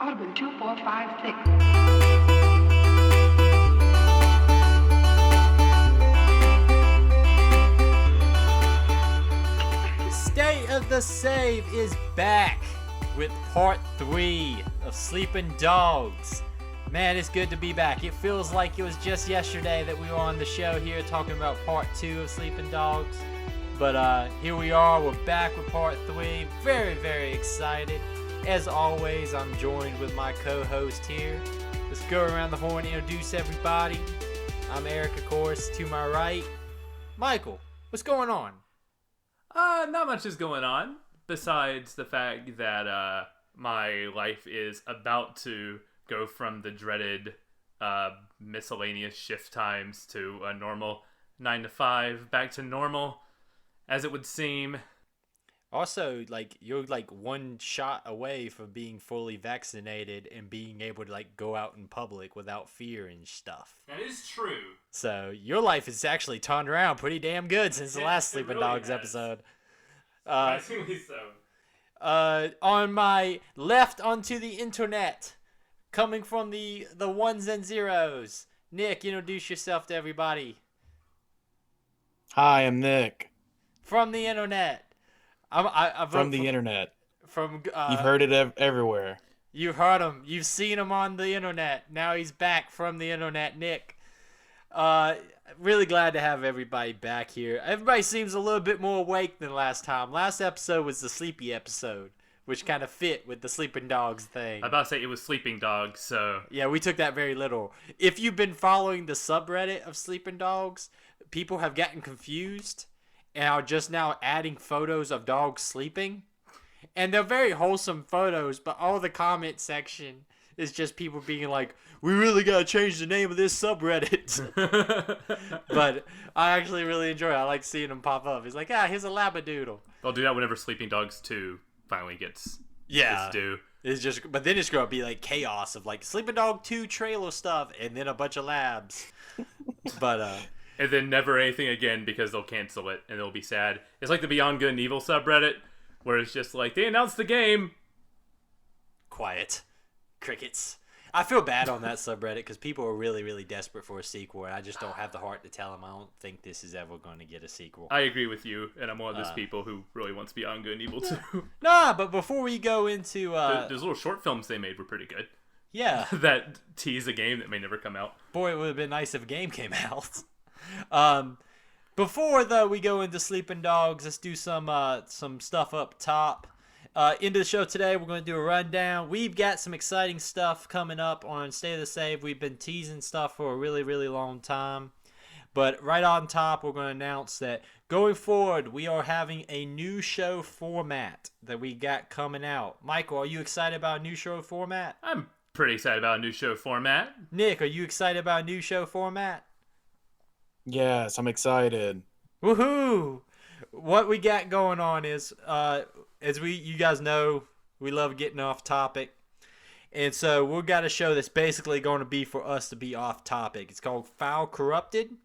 Audubon 2456. State of the Save is back with part 3 of Sleeping Dogs. Man, it's good to be back. It feels like it was just yesterday that we were on the show here talking about part 2 of Sleeping Dogs. But here we are, we're back with part 3. Very, very excited. As always, I'm joined with my co-host here. Let's go around the horn and introduce everybody. I'm Eric, of course, to my right. Michael, what's going on? Not much is going on, besides the fact that my life is about to go from the dreaded miscellaneous shift times to a normal 9 to 5, back to normal, as it would seem. Also, you're one shot away from being fully vaccinated and being able to go out in public without fear and stuff. That is true. So your life has actually turned around pretty damn good since the last Sleeping really Dogs has. episode. Surprisingly so. On my left onto the internet, coming from the ones and zeros, Nick, introduce yourself to everybody. Hi, I'm Nick. From the internet. From the internet. From You've heard it everywhere. You've heard him. You've seen him on the internet. Now he's back from the internet, Nick. Really glad to have everybody back here. Everybody seems a little bit more awake than last time. Last episode was the sleepy episode, which kind of fit with the Sleeping Dogs thing. I was about to say it was Sleeping Dogs, so... Yeah, we took that very literal. If you've been following the subreddit of Sleeping Dogs, people have gotten confused and are just now adding photos of dogs sleeping. And they're very wholesome photos, but all the comment section is just people being like, we really gotta change the name of this subreddit. But I actually really enjoy it. I like seeing them pop up. It's like, here's a labradoodle. I'll do that whenever Sleeping Dogs 2 finally gets its due. It's just, but then it's gonna be chaos of Sleeping Dog 2 trailer stuff and then a bunch of labs. But And then never anything again because they'll cancel it and it'll be sad. It's like the Beyond Good and Evil subreddit where it's just they announced the game. Quiet. Crickets. I feel bad on that subreddit because people are really, really desperate for a sequel, and I just don't have the heart to tell them I don't think this is ever going to get a sequel. I agree with you, and I'm one of those people who really wants Beyond Good and Evil 2. Nah, but before we go into... those little short films they made were pretty good. Yeah. That tease a game that may never come out. Boy, it would have been nice if a game came out. Before, though, we go into Sleeping Dogs, let's do some stuff up top. Into the show today, we're going to do a rundown. We've got some exciting stuff coming up on State of the Save. We've been teasing stuff for a really, really long time. But right on top, we're going to announce that going forward, we are having a new show format that we got coming out. Michael, are you excited about a new show format? I'm pretty excited about a new show format. Nick, are you excited about a new show format? Yes, I'm excited. Woohoo! What we got going on is, you guys know, we love getting off topic. And so we've got a show that's basically going to be for us to be off topic. It's called Foul Corrupted.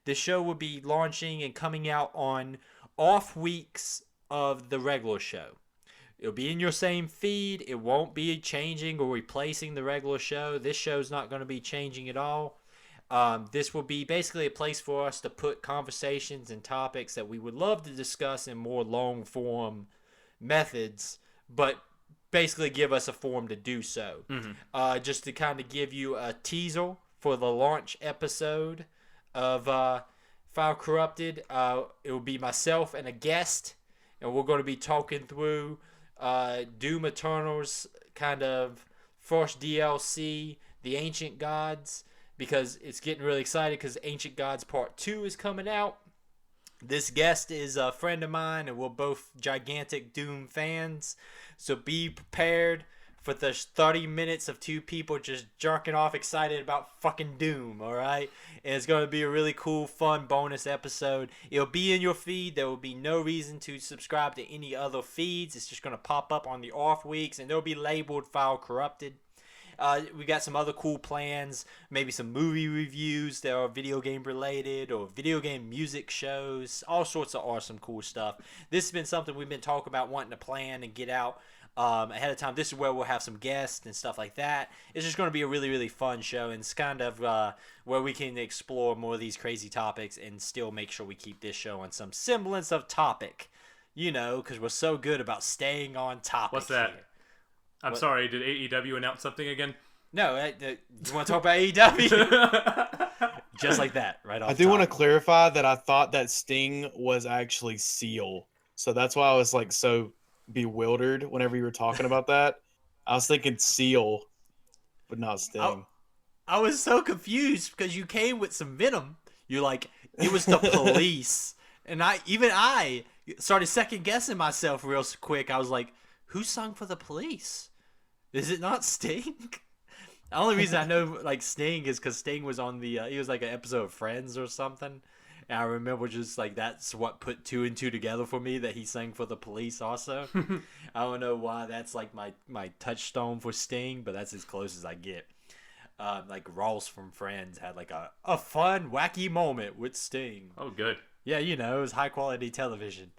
This show will be launching and coming out on off weeks of the regular show. It'll be in your same feed. It won't be changing or replacing the regular show. This show's not going to be changing at all. This will be basically a place for us to put conversations and topics that we would love to discuss in more long-form methods, but basically give us a forum to do so. Mm-hmm. Just to kind of give you a teaser for the launch episode of Foul Corrupted, it will be myself and a guest, and we're going to be talking through Doom Eternal's kind of first DLC, The Ancient Gods, because it's getting really excited because Ancient Gods Part 2 is coming out. This guest is a friend of mine, and we're both gigantic Doom fans. So be prepared for the 30 minutes of two people just jerking off excited about fucking Doom, alright? And it's going to be a really cool, fun bonus episode. It'll be in your feed. There will be no reason to subscribe to any other feeds. It's just going to pop up on the off weeks, and they'll be labeled Foul Corrupted. We got some other cool plans, maybe some movie reviews that are video game related or video game music shows, all sorts of awesome cool stuff. This has been something we've been talking about wanting to plan and get out ahead of time. This is where we'll have some guests and stuff like that. It's just going to be a really, really fun show, and it's kind of where we can explore more of these crazy topics and still make sure we keep this show on some semblance of topic, because we're so good about staying on topic. What's that? Here. I'm sorry, did AEW announce something again? No, you want to talk about AEW? Just like that, right off I do want to clarify that I thought that Sting was actually Seal. So that's why I was like so bewildered whenever you were talking about that. I was thinking Seal, but not Sting. I was so confused because you came with some venom. You're like, it was the police. And I started second guessing myself real quick. I was like, who sung for the police? Is it not Sting? The only reason I know like Sting is because Sting was on he was like an episode of Friends or something. And I remember just like that's what put two and two together for me that he sang for the police also. I don't know why that's like my touchstone for Sting, but that's as close as I get. Like Ross from Friends had like a fun, wacky moment with Sting. Oh, good. Yeah, it was high quality television.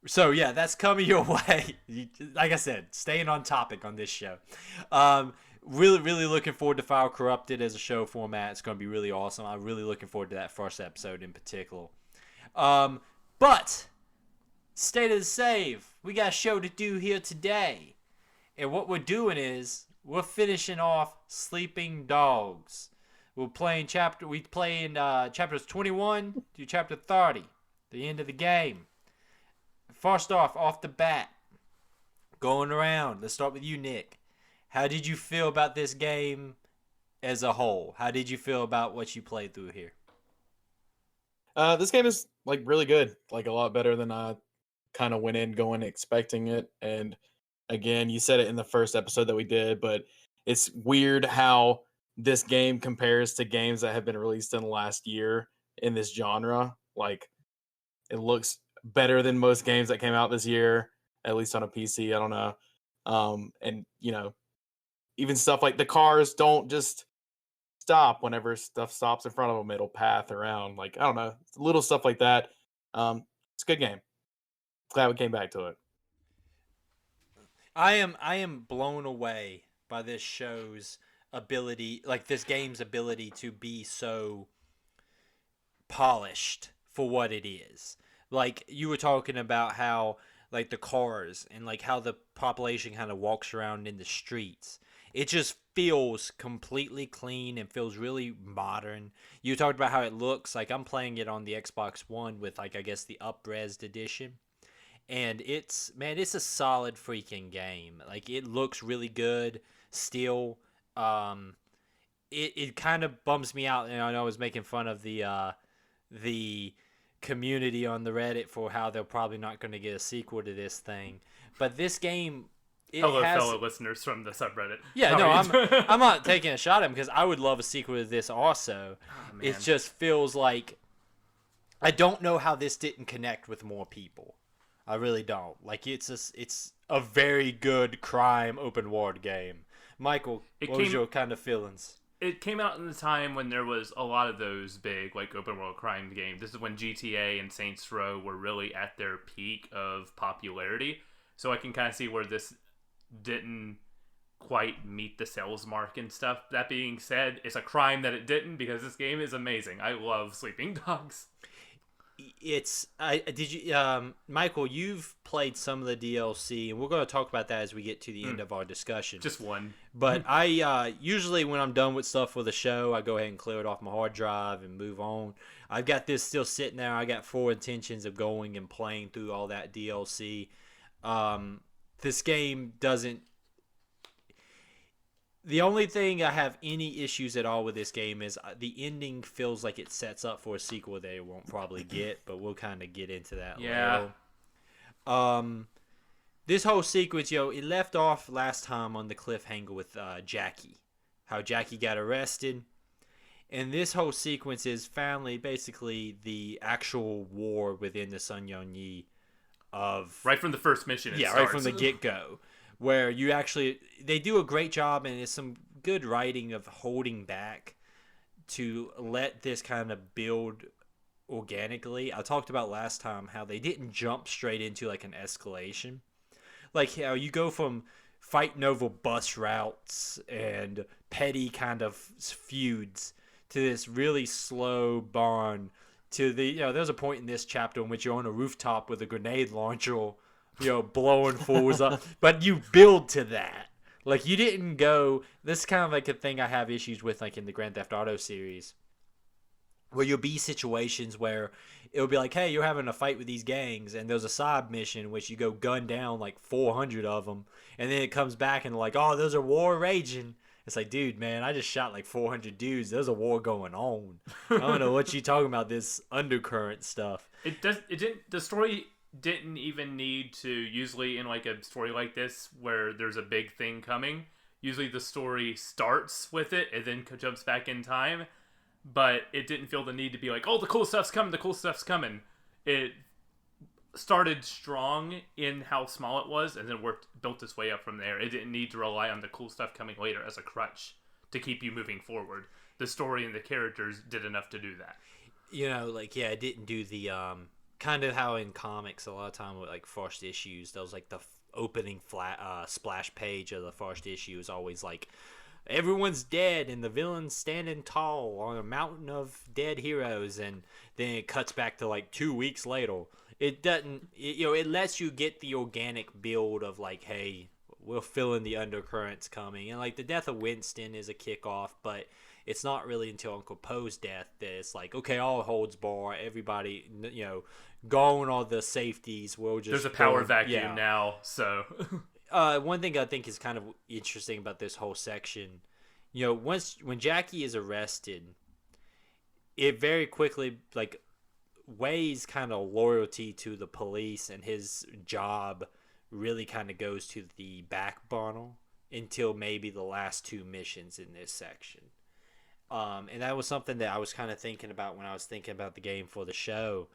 So yeah, that's coming your way. Like I said, staying on topic on this show. Really, really looking forward to File Corrupted as a show format. It's going to be really awesome. I'm really looking forward to that first episode in particular. But State of the Save, we got a show to do here today, and what we're doing is we're finishing off Sleeping Dogs. We're playing chapters 21 to chapter 30, the end of the game. First off the bat, going around. Let's start with you, Nick. How did you feel about this game as a whole? How did you feel about what you played through here? This game is like really good, like a lot better than I kind of went in going expecting it. And again, you said it in the first episode that we did, but it's weird how this game compares to games that have been released in the last year in this genre. Like, it looks better than most games that came out this year, at least on a PC. I don't know. And even stuff like the cars don't just stop whenever stuff stops in front of them. It'll path around. Like, I don't know, little stuff like that. It's a good game. Glad we came back to it. I am blown away by this show's ability, like this game's ability to be so polished for what it is. Like, you were talking about how, like, the cars and, like, how the population kind of walks around in the streets. It just feels completely clean and feels really modern. You talked about how it looks. Like, I'm playing it on the Xbox One with, like, I guess the up-resed edition. And it's a solid freaking game. Like, it looks really good still. It kind of bums me out. And I know I was making fun of the community on the Reddit for how they're probably not going to get a sequel to this thing, but this game, fellow listeners from the subreddit. Yeah, no, I'm not taking a shot at them because I would love a sequel to this also. Oh, it just feels like I don't know how this didn't connect with more people. I really don't. Like, it's a very good crime open world game. Michael, what was your kind of feelings? It came out in the time when there was a lot of those big, like, open world crime games. This is when GTA and Saints Row were really at their peak of popularity. So I can kind of see where this didn't quite meet the sales mark and stuff. That being said, it's a crime that it didn't, because this game is amazing. I love Sleeping Dogs. Michael, you've played some of the DLC, and we're going to talk about that as we get to the end of our discussion. Just one. But I usually, when I'm done with stuff for the show, I go ahead and clear it off my hard drive and move on. I've got this still sitting there. I got full intentions of going and playing through all that DLC. This game doesn't... The only thing I have any issues at all with this game is the ending feels like it sets up for a sequel they won't probably get, but we'll kind of get into that later. This whole sequence, it left off last time on the cliffhanger with Jackie. How Jackie got arrested. And this whole sequence is finally basically the actual war within the Sun Yong Yi of... Right from the first mission, it starts. Right from the get-go. Where they do a great job, and it's some good writing of holding back to let this kind of build organically. I talked about last time how they didn't jump straight into like an escalation. like, you know, you go from fighting over bus routes and petty kind of feuds to this really slow bond to the, you know, there's a point in this chapter in which you're on a rooftop with a grenade launcher, you know, blowing fools up, but you build to that. Like, you didn't go, this is kind of like a thing I have issues with, like, in the Grand Theft Auto series, where you'll be situations where it'll be like, hey, you're having a fight with these gangs, and there's a side mission in which you go gun down like 400 of them, and then it comes back and like, oh, there's a war raging. It's like, dude, man, I just shot like 400 dudes. There's a war going on. I don't know what you talking about, this undercurrent stuff. The story didn't even need to, usually in like a story like this where there's a big thing coming, usually the story starts with it and then jumps back in time. But it didn't feel the need to be like, oh, the cool stuff's coming. It started strong in how small it was, and then built its way up from there. It didn't need to rely on the cool stuff coming later as a crutch to keep you moving forward. The story and the characters did enough to do that. You know, like, yeah, it didn't do the, kind of how in comics, a lot of time with, like, first issues, there was, like, the opening splash page of the first issue is always, like, everyone's dead and the villain's standing tall on a mountain of dead heroes, and then it cuts back to like 2 weeks later. It doesn't, you know, it lets you get the organic build of like, hey, we're feeling the undercurrents coming, and like the death of Winston is a kickoff, but it's not really until Uncle Poe's death that it's like, okay, all holds bar, everybody, you know, gone all the safeties. We'll just there's a power vacuum now, so. One thing I think is kind of interesting about this whole section, you know, when Jackie is arrested, it very quickly, like, Way's kind of loyalty to the police and his job really kind of goes to the back burner until maybe the last two missions in this section. And that was something that I was kind of thinking about when I was thinking about the game for the show,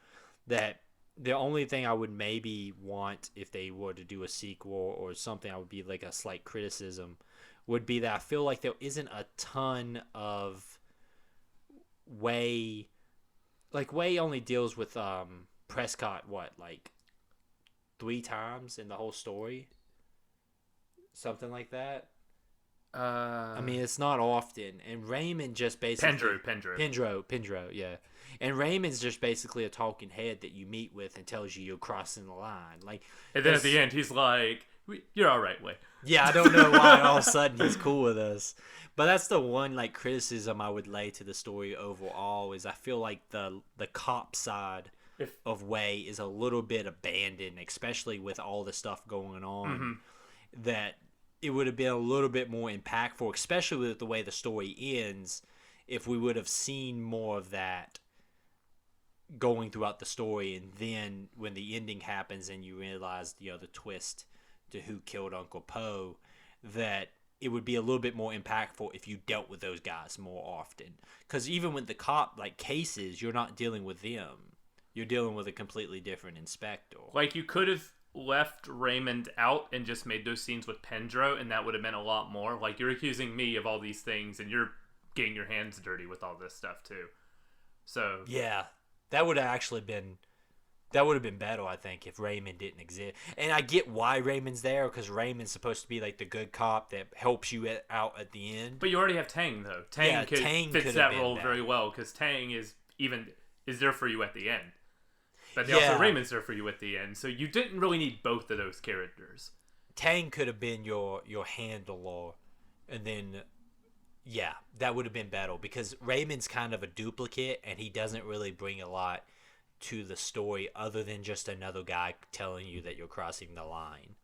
that the only thing I would maybe want if they were to do a sequel or something, I would be like a slight criticism, would be that I feel like there isn't a ton of Way. Like, Way only deals with Prescott, like 3 times in the whole story? Something like that? I mean, it's not often. And Raymond just basically... Pendro, yeah. And Raymond's just basically a talking head that you meet with and tells you you're crossing the line. Like, and then at the end, he's like, you're all right, Way. Yeah, I don't know why all of a sudden he's cool with us. But that's the one, like, criticism I would lay to the story overall, is I feel like the cop side of Way is a little bit abandoned, especially with all the stuff going on, that it would have been a little bit more impactful, especially with the way the story ends, if we would have seen more of that going throughout the story, and then when the ending happens and you realize, you know, the twist to who killed Uncle Poe, that it would be a little bit more impactful if you dealt with those guys more often. Because even with the cop, like, cases, you're not dealing with them. You're dealing with a completely different inspector. Like, you could have left Raymond out and just made those scenes with Pendro, and that would have meant a lot more. Like, you're accusing me of all these things, and you're getting your hands dirty with all this stuff, too. So... yeah. That would have actually been... That would have been better, I think, if Raymond didn't exist. And I get why Raymond's there, because Raymond's supposed to be like the good cop that helps you out at the end. But you already have Tang, though. Tang fits that role very well, because Tang is there for you at the end. But also Raymond's there for you at the end, so you didn't really need both of those characters. Tang could have been your handler, and then... yeah, that would have been better, because Raymond's kind of a duplicate, and he doesn't really bring a lot to the story other than just another guy telling you that you're crossing the line.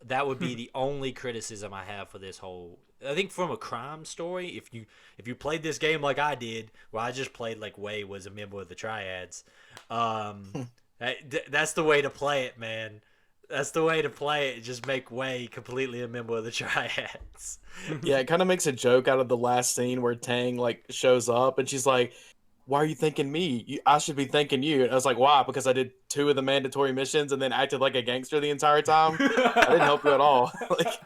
That would be the only criticism I have for this whole... I think from a crime story, if you played this game like I did, where I just played like Way was a member of the Triads, that's the way to play it, man. That's the way to play it. Just make Way completely a member of the Triads. Yeah, it kind of makes a joke out of the last scene where Tang like shows up and she's like, "Why are you thanking me? I should be thanking you." And I was like, "Why? Because I did 2 of the mandatory missions and then acted like a gangster the entire time? I didn't help you at all." Like,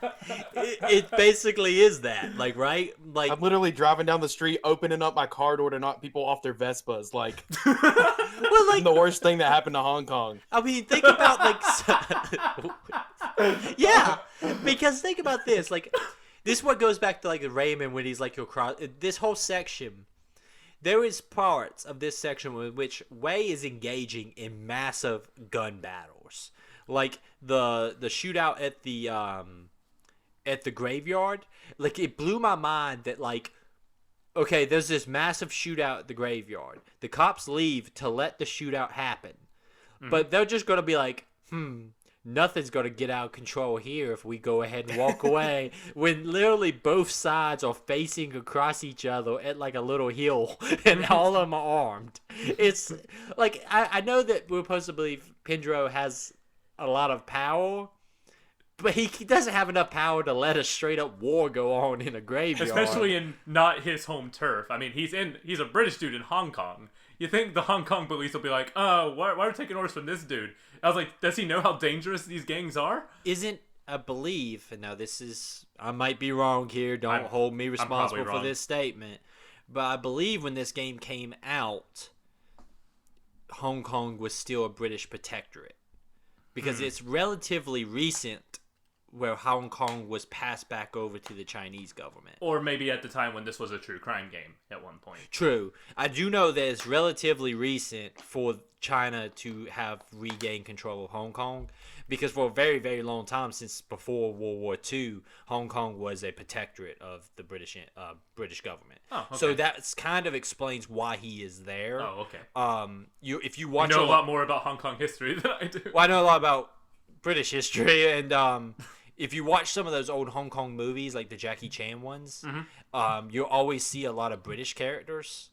it basically is that, like, right? Like, I'm literally driving down the street, opening up my car door to knock people off their Vespas. Like, well, like the worst thing that happened to Hong Kong. I mean, think about like Yeah, because think about this. Like, this is what goes back to like Raymond when he's like your cross. This whole section, there is parts of this section in which Wei is engaging in massive gun battles, like the shootout at the graveyard. Like, it blew my mind that like, okay, there's this massive shootout at the graveyard. The cops leave to let the shootout happen, but they're just gonna be like, nothing's going to get out of control here if we go ahead and walk away, when literally both sides are facing across each other at like a little hill and all of them are armed. It's like, I know that we're supposed to believe Pendro has a lot of power, but he doesn't have enough power to let a straight up war go on in a graveyard. Especially in not his home turf. I mean, he's a British dude in Hong Kong. You think the Hong Kong police will be like, oh, why are we taking orders from this dude? I was like, does he know how dangerous these gangs are? I believe, and now this is, I might be wrong here, don't hold me responsible for this statement, but I believe when this game came out, Hong Kong was still a British protectorate. Because it's relatively recent where Hong Kong was passed back over to the Chinese government. Or maybe at the time when this was a true crime game at one point. True. I do know that it's relatively recent for China to have regained control of Hong Kong, because for a very, very long time, since before World War II, Hong Kong was a protectorate of the British government. Oh, okay. So that kind of explains why he is there. Oh, okay. If you watch, you know a lot more about Hong Kong history than I do. Well, I know a lot about British history, and if you watch some of those old Hong Kong movies, like the Jackie Chan ones, you'll always see a lot of British characters.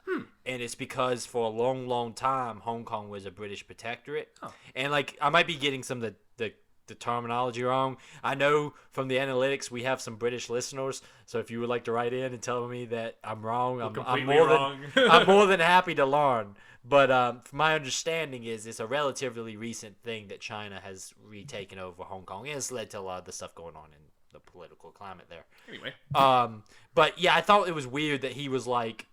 And it's because for a long, long time, Hong Kong was a British protectorate. Oh. And, like, I might be getting some of the terminology wrong. I know from the analytics we have some British listeners, so if you would like to write in and tell me that I'm wrong, I'm more than happy to learn. But my understanding is it's a relatively recent thing that China has retaken over Hong Kong, and it's led to a lot of the stuff going on in the political climate there. Anyway. But yeah, I thought it was weird that he was like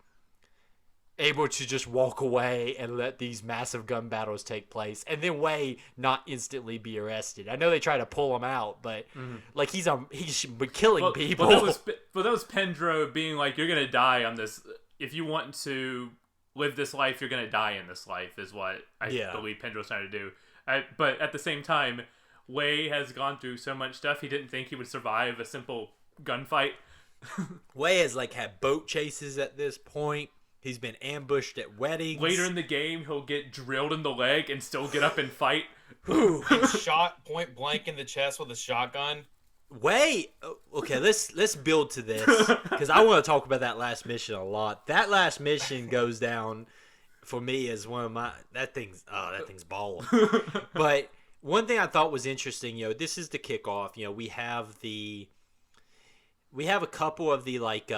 able to just walk away and let these massive gun battles take place, and then Wei not instantly be arrested. I know they try to pull him out, but like he's killing people. But that was Pendro being like, "You're gonna die on this. If you want to live this life, you're gonna die in this life," is what I believe Pendro's trying to do. But at the same time, Wei has gone through so much stuff. He didn't think he would survive a simple gunfight. Wei has like had boat chases at this point. He's been ambushed at weddings. Later in the game, he'll get drilled in the leg and still get up and fight. Shot point blank in the chest with a shotgun. Wei, okay, let's build to this, because I want to talk about that last mission a lot. That last mission goes down for me as one of my that thing's balling. But one thing I thought was interesting, this is the kickoff. We have a couple of the like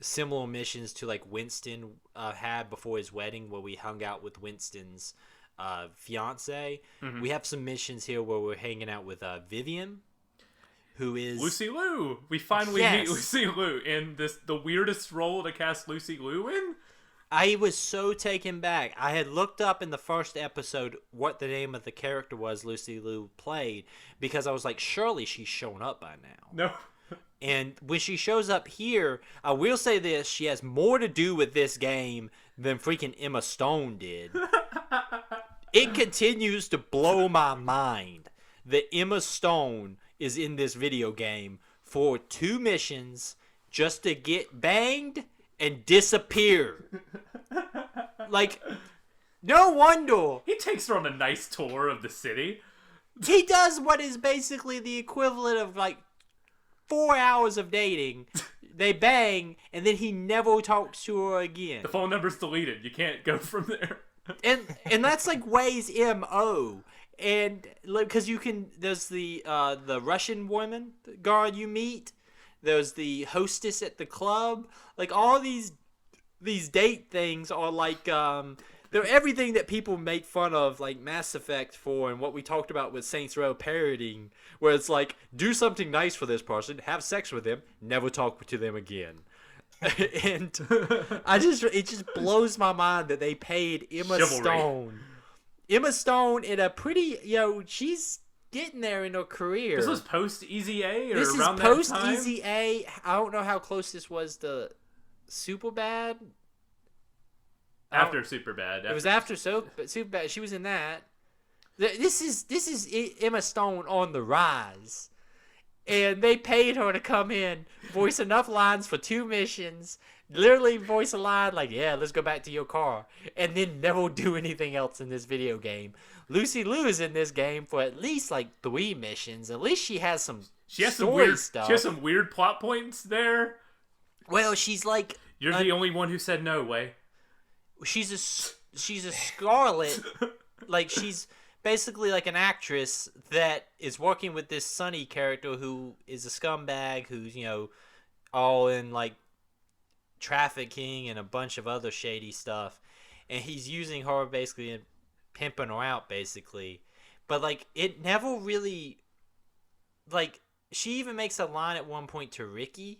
similar missions to like Winston had before his wedding, where we hung out with Winston's fiance. We have some missions here where we're hanging out with Vivian, who is Lucy Liu. We finally meet Lucy Liu in the weirdest role to cast Lucy Liu in. I was so taken back. I had looked up in the first episode what the name of the character was Lucy Liu played, because I was like, surely she's shown up by now. No. And when she shows up here, I will say this, she has more to do with this game than freaking Emma Stone did. It continues to blow my mind that Emma Stone is in this video game for 2 missions just to get banged and disappear. Like, no wonder. He takes her on a nice tour of the city. He does what is basically the equivalent of like 4 hours of dating. They bang, and then he never talks to her again. The phone number's deleted. You can't go from there. and that's like Wei's MO. And because there's the Russian woman guard you meet. There's the hostess at the club. Like all these date things are like they're everything that people make fun of, like Mass Effect for, and what we talked about with Saints Row parodying, where it's like, do something nice for this person, have sex with them, never talk to them again. And it just blows my mind that they paid Emma Stone in a pretty, she's getting there in her career. This was post Easy A or This around is that post time? Easy A. I don't know how close this was to Superbad. After Superbad. It was after Superbad. She was in that. This is Emma Stone on the rise. And they paid her to come in, voice enough lines for 2 missions, literally voice a line like, yeah, let's go back to your car, and then never do anything else in this video game. Lucy Liu is in this game for at least like 3 missions. At least she has some story stuff. She has some weird plot points there. Well, she's like... You're the only one who said no, Way. She's a Scarlet. Like, she's... basically like an actress that is working with this Sunny character who is a scumbag who's, you know, all in like trafficking and a bunch of other shady stuff. And he's using her basically and pimping her out basically. But like it never really, like, she even makes a line at one point to Ricky,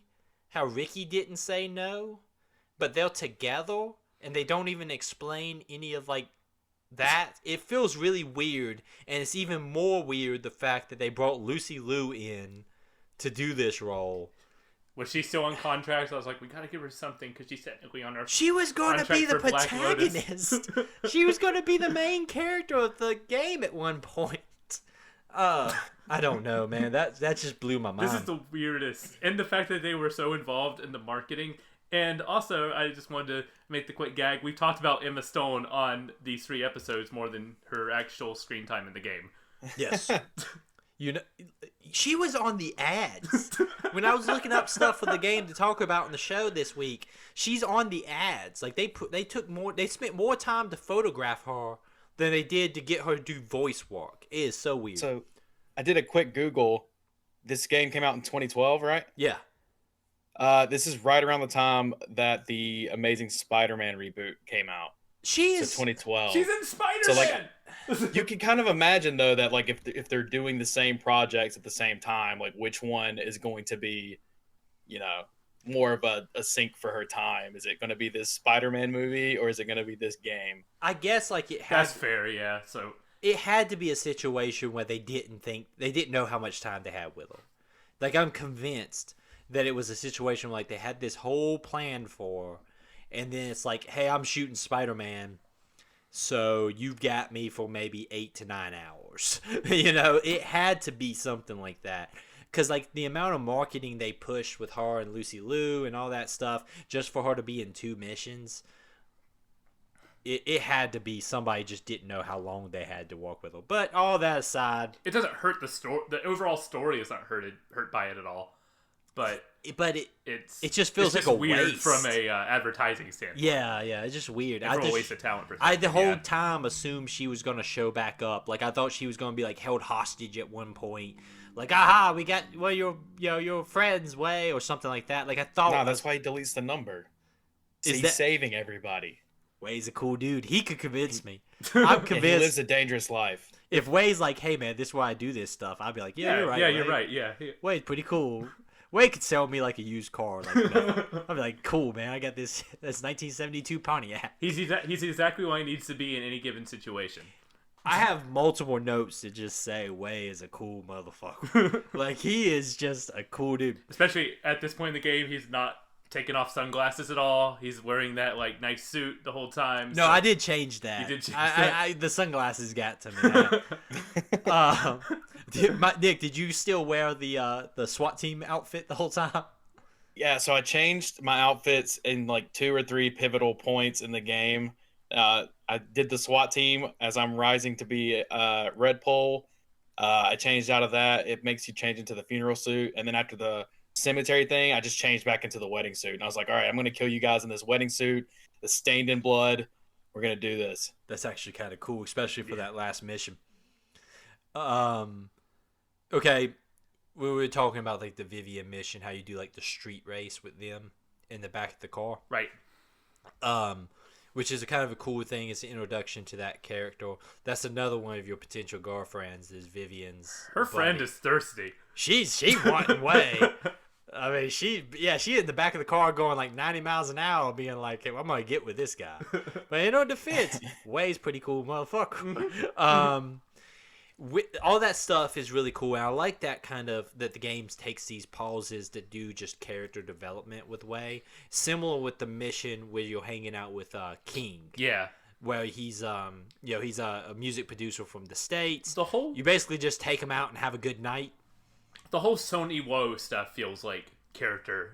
how Ricky didn't say no, but they're together and they don't even explain any of like that. It feels really weird, and it's even more weird the fact that they brought Lucy Liu in to do this role. Was she still on contract? I was like, we gotta give her something because she's technically on our. She was going to be the contract for Black Lotus. protagonist. She was going to be the main character of the game at one point. I don't know, man. That just blew my mind. This is the weirdest, and the fact that they were so involved in the marketing. And also, I just wanted to make the quick gag. We talked about Emma Stone on these 3 episodes more than her actual screen time in the game. Yes. You know, she was on the ads. When I was looking up stuff for the game to talk about in the show this week, she's on the ads. Like they spent more time to photograph her than they did to get her to do voice work. It is so weird. So, I did a quick Google. This game came out in 2012, right? Yeah. This is right around the time that the Amazing Spider-Man reboot came out. So 2012. She's in Spider-Man. So like, you can kind of imagine though that like if they're doing the same projects at the same time, like which one is going to be, you know, more of a sync for her time? Is it going to be this Spider-Man movie or is it going to be this game? I guess like That's fair, yeah. So it had to be a situation where they didn't know how much time they had with her. Like I'm convinced that it was a situation like they had this whole plan for, and then it's like, hey, I'm shooting Spider-Man, so you've got me for maybe 8 to 9 hours. You know, it had to be something like that. Because, like, the amount of marketing they pushed with her and Lucy Liu and all that stuff, just for her to be in 2 missions, it had to be somebody just didn't know how long they had to work with her. But all that aside... it doesn't hurt the story. The overall story is not hurt by it at all. But it just feels like a weird waste. From a advertising standpoint. Yeah, it's just weird. From a waste of talent I perspective. the whole time assumed she was gonna show back up. Like I thought she was gonna be like held hostage at one point. Like, aha, we got your friend's Way or something like that. Like I thought. No, that's why he deletes the number. Is He's that- saving everybody. Way's a cool dude. He could convince me. I'm He convinced. lives a dangerous life. If Way's like, hey man, this is why I do this stuff, I'd be like, yeah, you're right. Yeah, Way. you're right. Yeah. Way's pretty cool. Way could sell me like a used car. Like, I'd be like, cool, man. I got this 1972 Pontiac. He's exactly what he needs to be in any given situation. I have multiple notes that just say Way is a cool motherfucker. Like, he is just a cool dude. Especially at this point in the game, he's not taking off sunglasses at all. He's wearing that like nice suit the whole time. No, so- I did change that. You did change that? The sunglasses got to me. Nick, did you still wear the SWAT team outfit the whole time? Yeah, so I changed my outfits in like 2 or 3 pivotal points in the game. I did the SWAT team as I'm rising to be Red Pole. I changed out of that. It makes you change into the funeral suit. And then after the cemetery thing, I just changed back into the wedding suit. And I was like, all right, I'm going to kill you guys in this wedding suit. It's stained in blood. We're going to do this. That's actually kind of cool, especially for that last mission. Okay, we were talking about like the Vivian mission, how you do like the street race with them in the back of the car. Right. Which is a kind of a cool thing. It's an introduction to that character. That's another one of your potential girlfriends is Vivian's. Her friend buddy. is thirsty. She wanting Way. I mean, she in the back of the car going like 90 miles an hour, being like, hey, I'm gonna get with this guy. But in her defense, Way's pretty cool motherfucker. all that stuff is really cool, and I like that kind of that the game takes these pauses that do just character development with Way, similar with the mission where you're hanging out with King. Yeah. Where he's he's a music producer from the States. You basically just take him out and have a good night. The whole Sony Woe stuff feels like character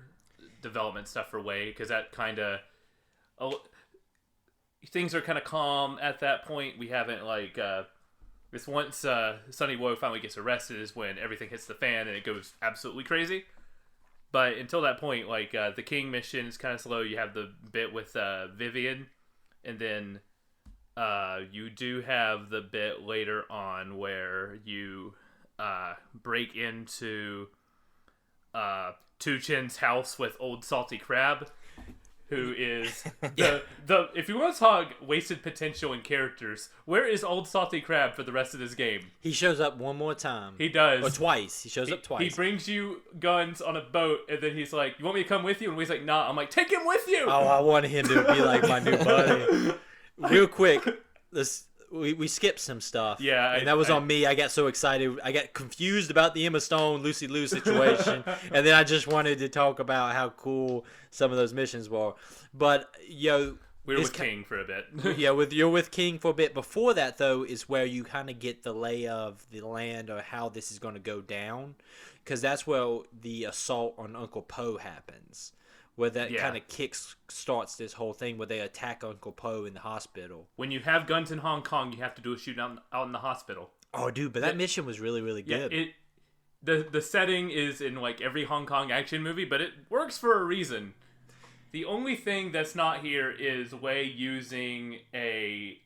development stuff for Way, because that kind of things are kind of calm at that point. We haven't this once Sonny Woe finally gets arrested is when everything hits the fan and it goes absolutely crazy. But until that point, the King mission is kind of slow. You have the bit with Vivian, and then you do have the bit later on where you break into Two Chin's house with Old Salty Crab, who is the if you want to talk wasted potential in characters, where is Old Salty Crab for the rest of this game? He shows up one more time. He does. Or twice. He shows up twice. He brings you guns on a boat, and then he's like, "You want me to come with you?" And he's like, "Nah." I'm like, "Take him with you." Oh, I wanted him to be like my new buddy. Real quick, we skipped some stuff. Yeah, and that was on me. I got so excited. I got confused about the Emma Stone, Lucy Liu situation, and then I just wanted to talk about how cool some of those missions were. But we were with King for a bit. You're with King for a bit. Before that, though, is where you kind of get the lay of the land or how this is going to go down, because that's where the assault on Uncle Po happens. Where that kind of starts this whole thing where they attack Uncle Po in the hospital. When you have guns in Hong Kong, you have to do a shootout out in the hospital. Oh, dude, but that mission was really, really good. Yeah, the setting is in every Hong Kong action movie, but it works for a reason. The only thing that's not here is Wei using a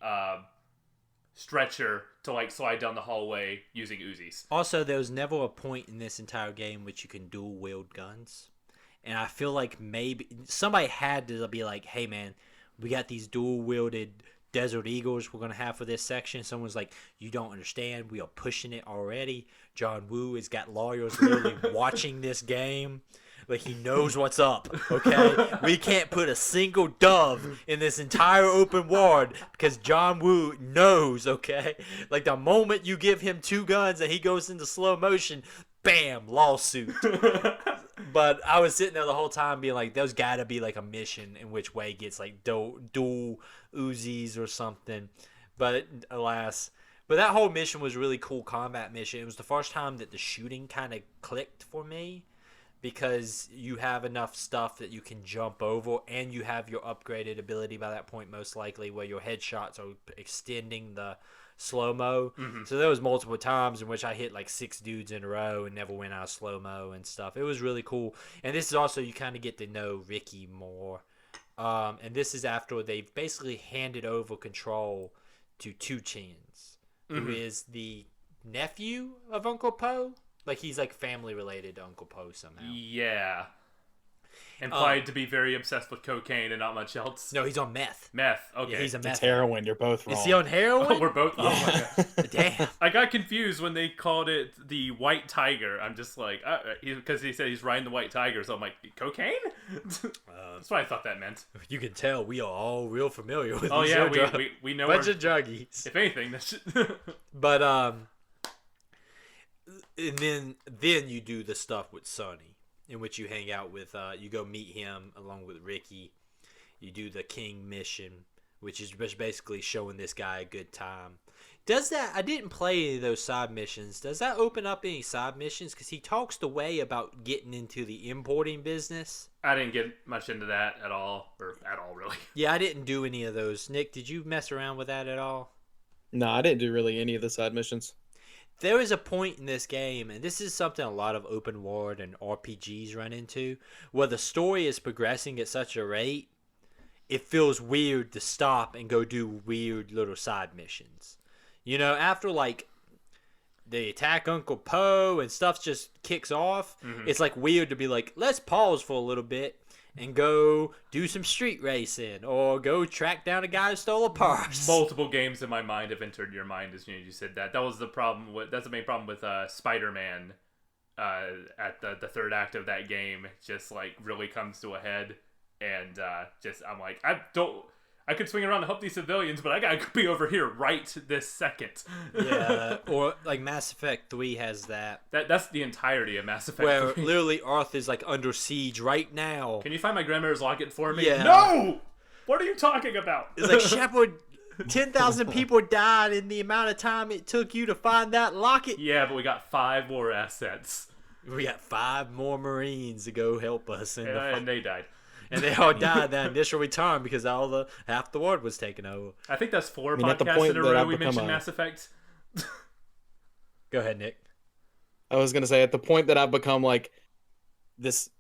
stretcher to slide down the hallway using Uzis. Also, there was never a point in this entire game which you can dual wield guns. And I feel like maybe somebody had to be like, hey, man, we got these dual-wielded Desert Eagles we're going to have for this section. Someone's like, you don't understand. We are pushing it already. John Woo has got lawyers literally watching this game. He knows what's up, okay? We can't put a single dove in this entire open world because John Woo knows, okay? The moment you give him 2 guns and he goes into slow motion, bam, lawsuit. But I was sitting there the whole time being like, there's got to be a mission in which Wei gets dual Uzis or something. But alas. But that whole mission was a really cool combat mission. It was the first time that the shooting kind of clicked for me because you have enough stuff that you can jump over and you have your upgraded ability by that point most likely where your headshots are extending the slow-mo. Mm-hmm. So there was multiple times in which I hit 6 dudes in a row and never went out of slow-mo and stuff. It was really cool. And this is also, you kind of get to know Ricky more. And this is after they've basically handed over control to Two Chins, who is the nephew of Uncle Po. He's family related to Uncle Po somehow. Yeah. Implied to be very obsessed with cocaine and not much else. No, he's on meth. Meth, okay. Yeah, he's a meth. It's heroin. You're both wrong. Is he on heroin? Oh, we're both. Yeah. Oh my God. Damn. I got confused when they called it the White Tiger. I'm just because he said he's riding the White Tiger, so I'm like, cocaine? That's what I thought that meant. You can tell we are all real familiar with. Oh yeah, we know. Bunch of druggies. If anything, that's. But and then you do the stuff with Sonny, in which you hang out with, you go meet him along with Ricky. You do the King mission, which is just basically showing this guy a good time. I didn't play any of those side missions. Does that open up any side missions? Because he talks the way about getting into the importing business. I didn't get much into that at all, really. Yeah, I didn't do any of those. Nick, did you mess around with that at all? No, I didn't do really any of the side missions. There is a point in this game, and this is something a lot of open world and RPGs run into, where the story is progressing at such a rate, it feels weird to stop and go do weird little side missions. After they attack Uncle Po and stuff just kicks off, it's weird to be let's pause for a little bit and go do some street racing or go track down a guy who stole a purse. Multiple games in my mind have entered your mind as you said that. That was the problem that's the main problem with Spider-Man at the third act of that game. It just really comes to a head, and I'm I could swing around to help these civilians, but I gotta be over here right this second. Yeah, or like Mass Effect 3 has that. That's the entirety of Mass Effect Where 3. literally Earth is like under siege right now. Can you find my grandmother's locket for me? Yeah. No! What are you talking about? It's like, Shepard, 10,000 people died in the amount of time it took you to find that locket. Yeah, but we got 5 more assets. We got 5 more Marines to go help us. And they died. And they all died that initial return because half the world was taken over. I think that's 4 at the podcasts point in a that row I've we become mentioned a- Mass Effect. Go ahead, Nick. I was gonna say, at the point that I've become like this,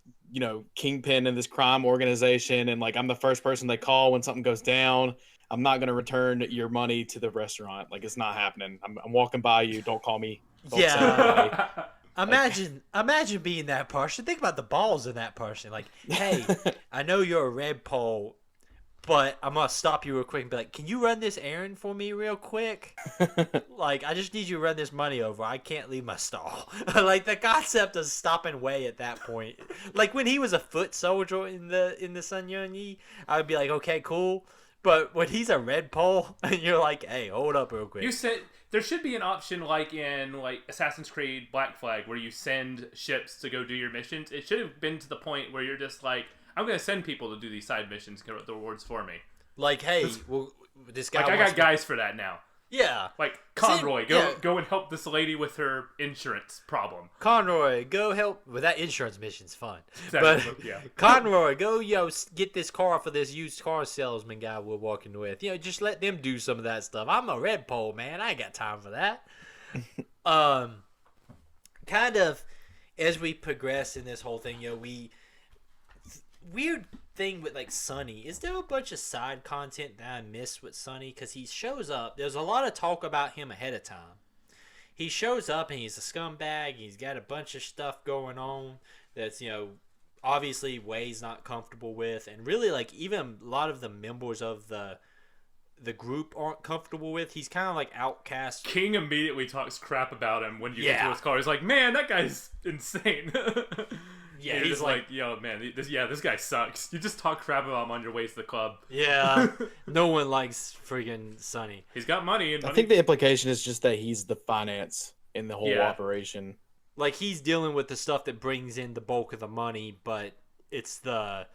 kingpin in this crime organization, and like I'm the first person they call when something goes down. I'm not gonna return your money to the restaurant. Like, it's not happening. I'm walking by you. Don't call me. Don't Yeah. send me. Imagine being that person. Think about the balls of that person. Like, hey, I know you're a red pole, but I'm gonna stop you real quick and be like, can you run this errand for me real quick? Like, I just need you to run this money over. I can't leave my stall. Like, the concept of stopping Wei at that point. Like, when he was a foot soldier in the Sun Yun Yi, I would be like, okay, cool. But when he's a red pole, and you're like, hey, hold up real quick. You said there should be an option like in Assassin's Creed Black Flag where you send ships to go do your missions. It should have been to the point where you're just like, I'm going to send people to do these side missions and get the rewards for me. Like, hey, well, this guy Like, I wants got guys for that now. Yeah. Like, Conroy, yeah. go and help this lady with her insurance problem. Conroy, go help. Well, that insurance mission's fun. Exactly, But yeah. Conroy, go get this car for this used car salesman guy we're working with. Just let them do some of that stuff. I'm a red pole, man. I ain't got time for that. Kind of as we progress in this whole thing, weird thing with like Sonny. Is there a bunch of side content that I missed with Sonny? Because he shows up. There's a lot of talk about him ahead of time. He shows up and he's a scumbag. He's got a bunch of stuff going on that's, obviously Wei's not comfortable with. And really, like, even a lot of the members of the group aren't comfortable with. He's kind of like outcast. King immediately talks crap about him when you get Yeah. to his car. He's like, man, that guy's insane. Yeah, you're he's just like, yo, man, this guy sucks. You just talk crap about him on your way to the club. Yeah, no one likes friggin' Sonny. He's got money. And I money. think the implication is just that he's the finance in the whole Yeah. operation. Like, he's dealing with the stuff that brings in the bulk of the money, but it's the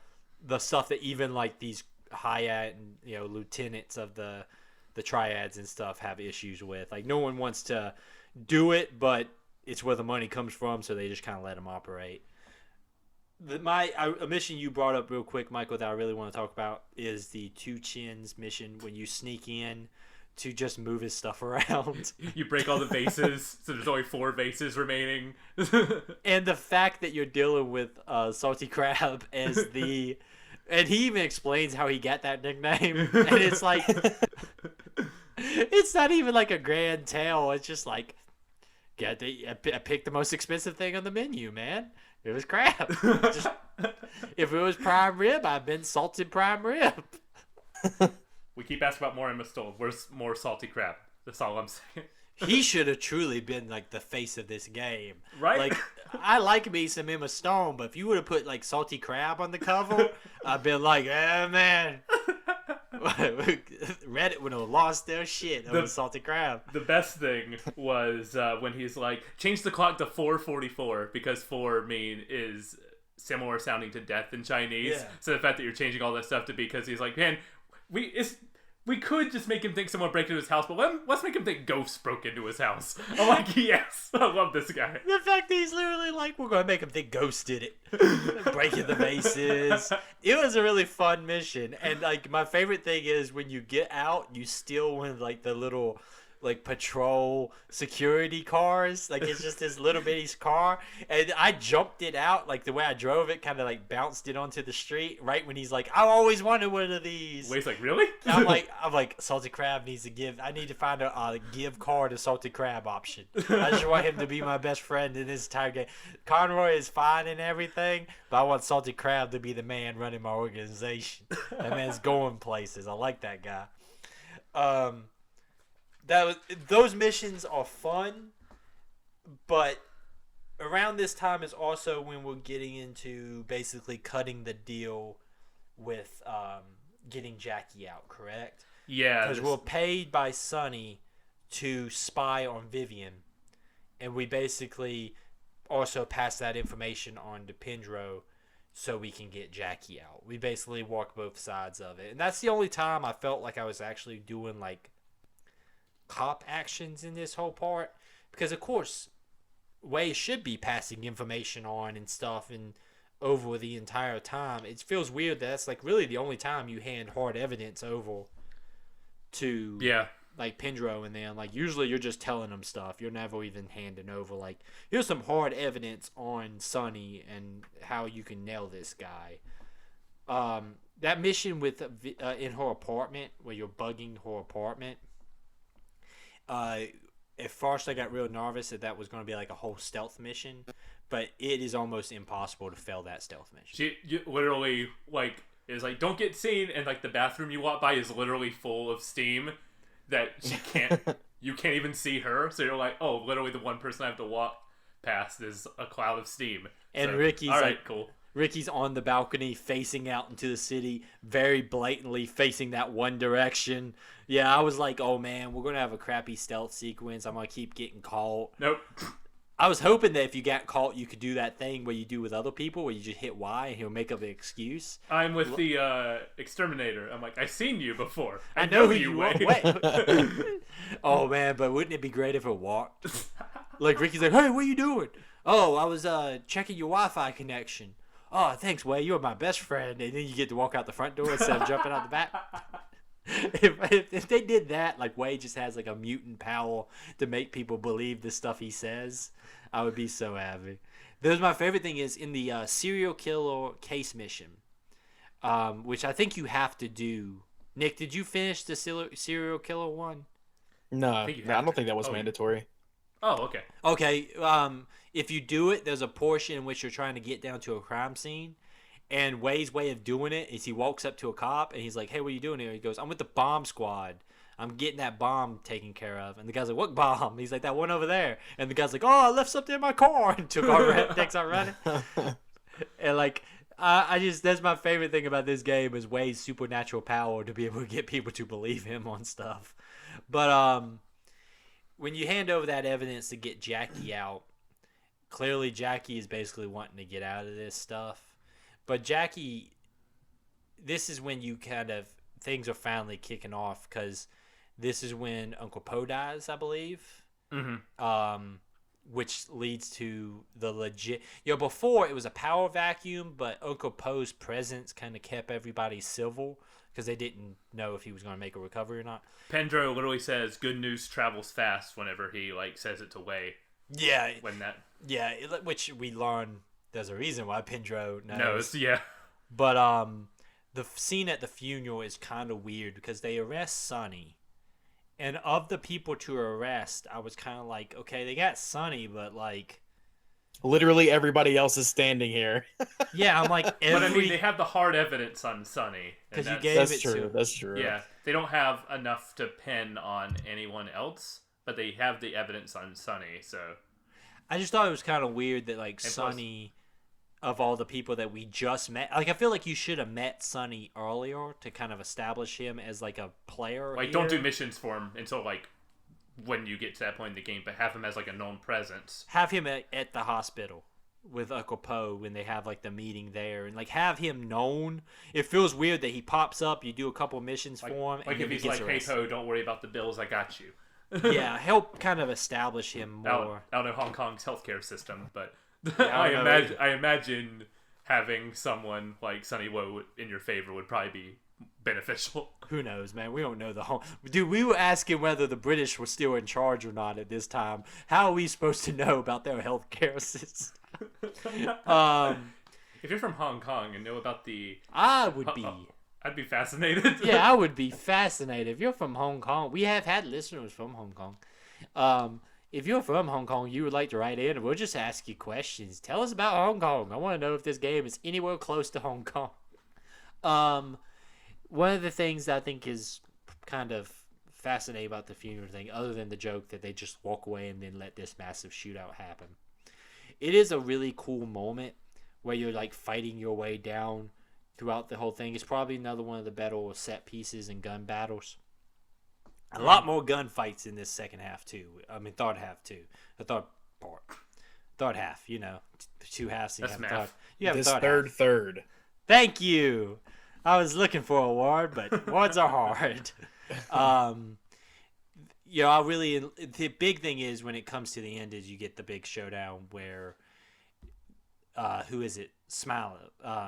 stuff that even like these high lieutenants of the triads and stuff have issues with. Like, no one wants to do it, but it's where the money comes from, so they just kind of let him operate. A mission you brought up real quick, Michael, that I really want to talk about is the Two Chins mission when you sneak in to just move his stuff around. You break all the vases, so there's only 4 vases remaining. And the fact that you're dealing with Salty Crab as the... And he even explains how he got that nickname. And it's like... It's not even like a grand tale. It's just like... I picked the most expensive thing on the menu, man. It was crab. If it was prime rib, I've been salted prime rib. We keep asking about more Emma Stone. Where's more salty crab? That's all I'm saying. He should have truly been like the face of this game. Right? Like, I like me some Emma Stone, but if you would have put like salty crab on the cover, I'd been like, man. Reddit would have lost their shit over salty crab. The best thing was when he's like, change the clock to 4:44 because 4 is similar sounding to death in Chinese. Yeah. So the fact that you're changing all that stuff to because he's like, man, we could just make him think someone broke into his house, but let's make him think ghosts broke into his house. I'm like, yes, I love this guy. The fact that he's literally like, we're going to make him think Ghost did it. Breaking the vases. It was a really fun mission. And, like, my favorite thing is when you get out, you steal one of, like, the little, like, patrol security cars. Like, it's just this little bitty car. And I jumped it out. Like, the way I drove it kind of, like, bounced it onto the street right when he's like, I always wanted one of these. Wade's like, really? I'm like, Salty Crab needs to give. I need to find a give car to Salty Crab option. I just want him to be my best friend in this entire game. Conroy is fine and everything, but I want Salty Crab to be the man running my organization. That man's going places. I like that guy. Those missions are fun, but around this time is also when we're getting into basically cutting the deal with getting Jackie out, correct? Yeah, Because we're paid by Sonny to spy on Vivian, and we basically also pass that information on to Pendro so we can get Jackie out. We basically walk both sides of it. And that's the only time I felt like I was actually doing, like, cop actions in this whole part. Because, of course, Way should be passing information on and stuff and over the entire time. It feels weird that that's, like, really the only time you hand hard evidence over to, like, Pendro and them. Like, usually you're just telling them stuff. You're never even handing over, like, here's some hard evidence on Sonny and how you can nail this guy. That mission with in her apartment, where you're bugging her apartment, at first I got real nervous that was going to be like a whole stealth mission, but it is almost impossible to fail that stealth mission. She literally, like, is like, don't get seen, and, like, the bathroom you walk by is literally full of steam that you can't even see her, so you're like, oh, literally the one person I have to walk past is a cloud of steam. And so, Ricky's all right, like, cool. Ricky's on the balcony facing out into the city, very blatantly facing that one direction. Yeah, I was like, oh man, we're going to have a crappy stealth sequence. I'm going to keep getting caught. Nope. I was hoping that if you got caught, you could do that thing where you do with other people, where you just hit Y and he'll make up an excuse. I'm with the exterminator. I'm like, I've seen you before. I know who you Wade. are. Oh man, but wouldn't it be great if it walked? Like Ricky's like, hey, what are you doing? Oh, I was checking your Wi-Fi connection. Oh, thanks, Way. You're my best friend. And then you get to walk out the front door instead of jumping out the back. If they did that, like Way just has like a mutant power to make people believe the stuff he says, I would be so happy. There's my favorite thing is in the serial killer case mission, which I think you have to do. Nick, did you finish the serial killer one? No, I don't think that was mandatory. Oh, okay. Okay, if you do it, there's a portion in which you're trying to get down to a crime scene, and Way's way of doing it is he walks up to a cop, and he's like, hey, what are you doing here? He goes, I'm with the bomb squad. I'm getting that bomb taken care of. And the guy's like, what bomb? He's like, that one over there. And the guy's like, oh, I left something in my car, and takes out running. And, like, that's my favorite thing about this game is Way's supernatural power to be able to get people to believe him on stuff. But, when you hand over that evidence to get Jackie out, clearly Jackie is basically wanting to get out of this stuff. But Jackie, this is when you things are finally kicking off, because this is when Uncle Poe dies, I believe. Mm-hmm. Which leads to the legit... before it was a power vacuum, but Uncle Poe's presence kind of kept everybody civil, because they didn't know if he was going to make a recovery or not. Pendro literally says, good news travels fast whenever he, like, says it to Way. Yeah. Yeah, which we learn there's a reason why Pendro knows. Yeah. But the scene at the funeral is kind of weird because they arrest Sonny. And of the people to arrest, I was kind of like, okay, they got Sonny, but like... Literally everybody else is standing here. Yeah, I'm like... But I mean, they have the hard evidence on Sonny. Because you gave it to... That's true. Yeah, they don't have enough to pin on anyone else, but they have the evidence on Sonny, so... I just thought it was kind of weird that, like, and Sonny, of all the people that we just met... Like, I feel like you should have met Sonny earlier to kind of establish him as, like, a player. Like, don't do missions for him until, like, when you get to that point in the game, but have him as, like, a known presence. Have him at the hospital with Uncle Poe when they have, like, the meeting there. And, like, have him known. It feels weird that he pops up, you do a couple missions for him, like and if he's like, arrested. hey, Poe, don't worry about the bills, I got you. Yeah, help kind of establish him more. I don't know Hong Kong's healthcare system, but Yeah, I imagine having someone like Sonny Woe in your favor would probably be beneficial. Who knows, man? We don't know the whole... Dude, we were asking whether the British were still in charge or not at this time. How are we supposed to know about their healthcare system? If you're from Hong Kong and know about the... I would be... I'd be fascinated. Yeah, I would be fascinated. If you're from Hong Kong, we have had listeners from Hong Kong. If you're from Hong Kong, you would like to write in, and we'll just ask you questions. Tell us about Hong Kong. I want to know if this game is anywhere close to Hong Kong. One of the things that I think is kind of fascinating about the funeral thing, other than the joke that they just walk away and then let this massive shootout happen, it is a really cool moment where you're like fighting your way down throughout the whole thing. It's probably another one of the better set pieces and gun battles. A lot more gunfights in this second half too. I mean, third half too. The third part, third half. You know, 2 halves. That's have math. a third. You have This a third. Half. third. Thank you. I was looking for a word, but words are hard. You know, the big thing is when it comes to the end is you get the big showdown where, who is it?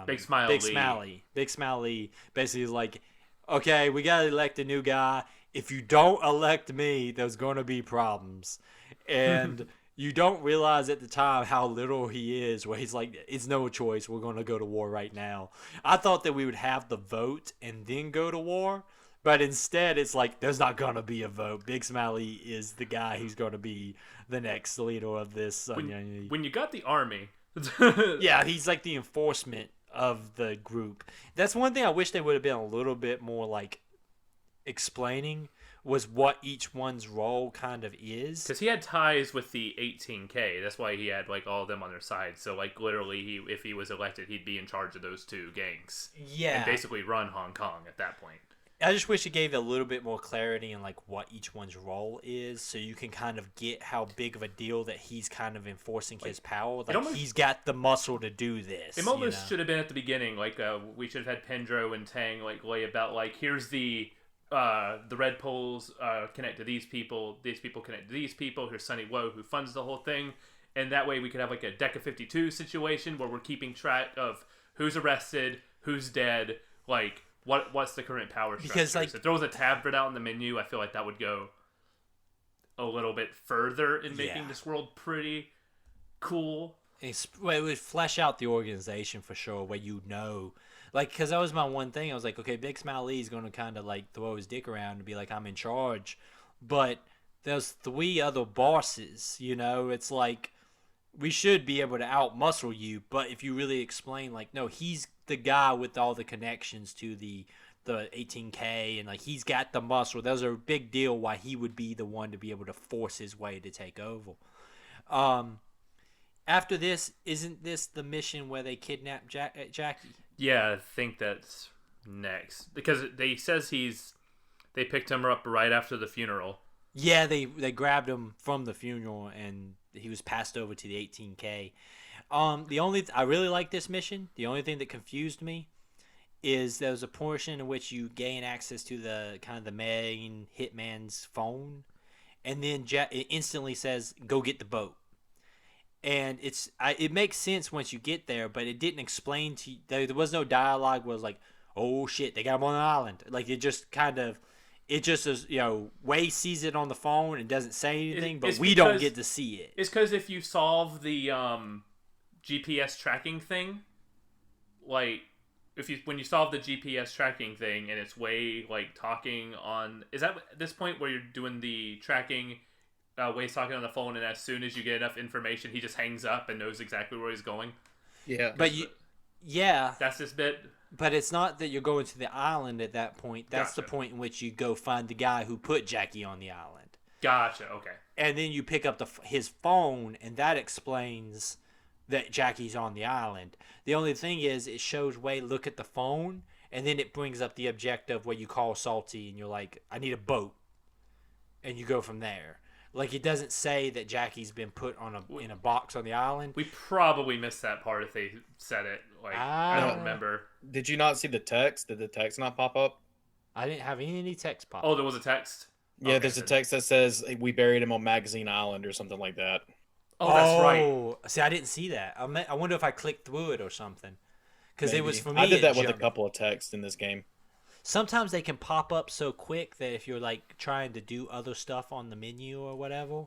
Big Smile Big Lee. Smiley. Big Smiley basically is like, okay, we got to elect a new guy. If you don't elect me, there's going to be problems. And you don't realize at the time how little he is, where he's like, it's no choice. We're going to go to war right now. I thought that we would have the vote and then go to war. But instead, it's like, there's not going to be a vote. Big Smiley is the guy who's going to be the next leader of this. When you got the army. Yeah, he's like the enforcement of the group. That's one thing I wish they would have been a little bit more like explaining, was what each one's role kind of is. Because he had ties with the 18K. That's why he had like all of them on their side. So like literally, if he was elected, he'd be in charge of those 2 gangs. Yeah. And basically run Hong Kong at that point. I just wish it gave a little bit more clarity in like what each one's role is, so you can kind of get how big of a deal that he's kind of enforcing his power. Like he's got the muscle to do this. It almost should have been at the beginning. Like we should have had Pendro and Tang like lay about like, here's the red poles connect to these people connect to these people. Here's Sunny Woe who funds the whole thing, and that way we could have like a Deca 52 situation where we're keeping track of who's arrested, who's dead, like. What's the current power structure? Because like, so if there was a tab right out in the menu, I feel like that would go a little bit further in making this world pretty cool. It would flesh out the organization for sure, where like, because that was my one thing. I was like, okay, Big Smile Lee's going to kind of like throw his dick around and be like, I'm in charge. But there's 3 other bosses, you know? It's like, we should be able to out-muscle you, but if you really explain, like, no, he's the guy with all the connections to the 18K, and like he's got the muscle. That was a big deal why he would be the one to be able to force his way to take over. After this, isn't this the mission where they kidnap Jackie? Yeah, I think that's next, because they picked him up right after the funeral. Yeah, they grabbed him from the funeral and he was passed over to the 18K. I really like this mission. The only thing that confused me is there was a portion in which you gain access to the kind of the main hitman's phone, and then it instantly says, "Go get the boat." And it makes sense once you get there, but it didn't explain to you. There was no dialogue where it was like, "Oh shit, they got him on an island." Like it just is, you know, Wei sees it on the phone and doesn't say anything, but we don't get to see it. It's because if you solve the GPS tracking thing, like when you solve the GPS tracking thing and it's Wei like talking on, is that at this point where you're doing the tracking? Wei's talking on the phone, and as soon as you get enough information, he just hangs up and knows exactly where he's going. Yeah, but that's this bit. But it's not that you're going to the island at that point. That's the point in which you go find the guy who put Jackie on the island. Gotcha. Okay. And then you pick up his phone, and that explains that Jackie's on the island. The only thing is, it shows Wei look at the phone, and then it brings up the objective where you call Salty, and you're like, I need a boat. And you go from there. Like, it doesn't say that Jackie's been put in a box on the island. We probably missed that part if they said it. Like, I don't remember. Did you not see the text? Did the text not pop up? I didn't have any text pop. Oh, there was a text? Yeah, there's a text that says we buried him on Magazine Island or something like that. Oh, that's right. See, I didn't see that. I wonder if I clicked through it or something. Because it was for me. I did that with a couple of texts in this game. Sometimes they can pop up so quick that if you're like trying to do other stuff on the menu or whatever,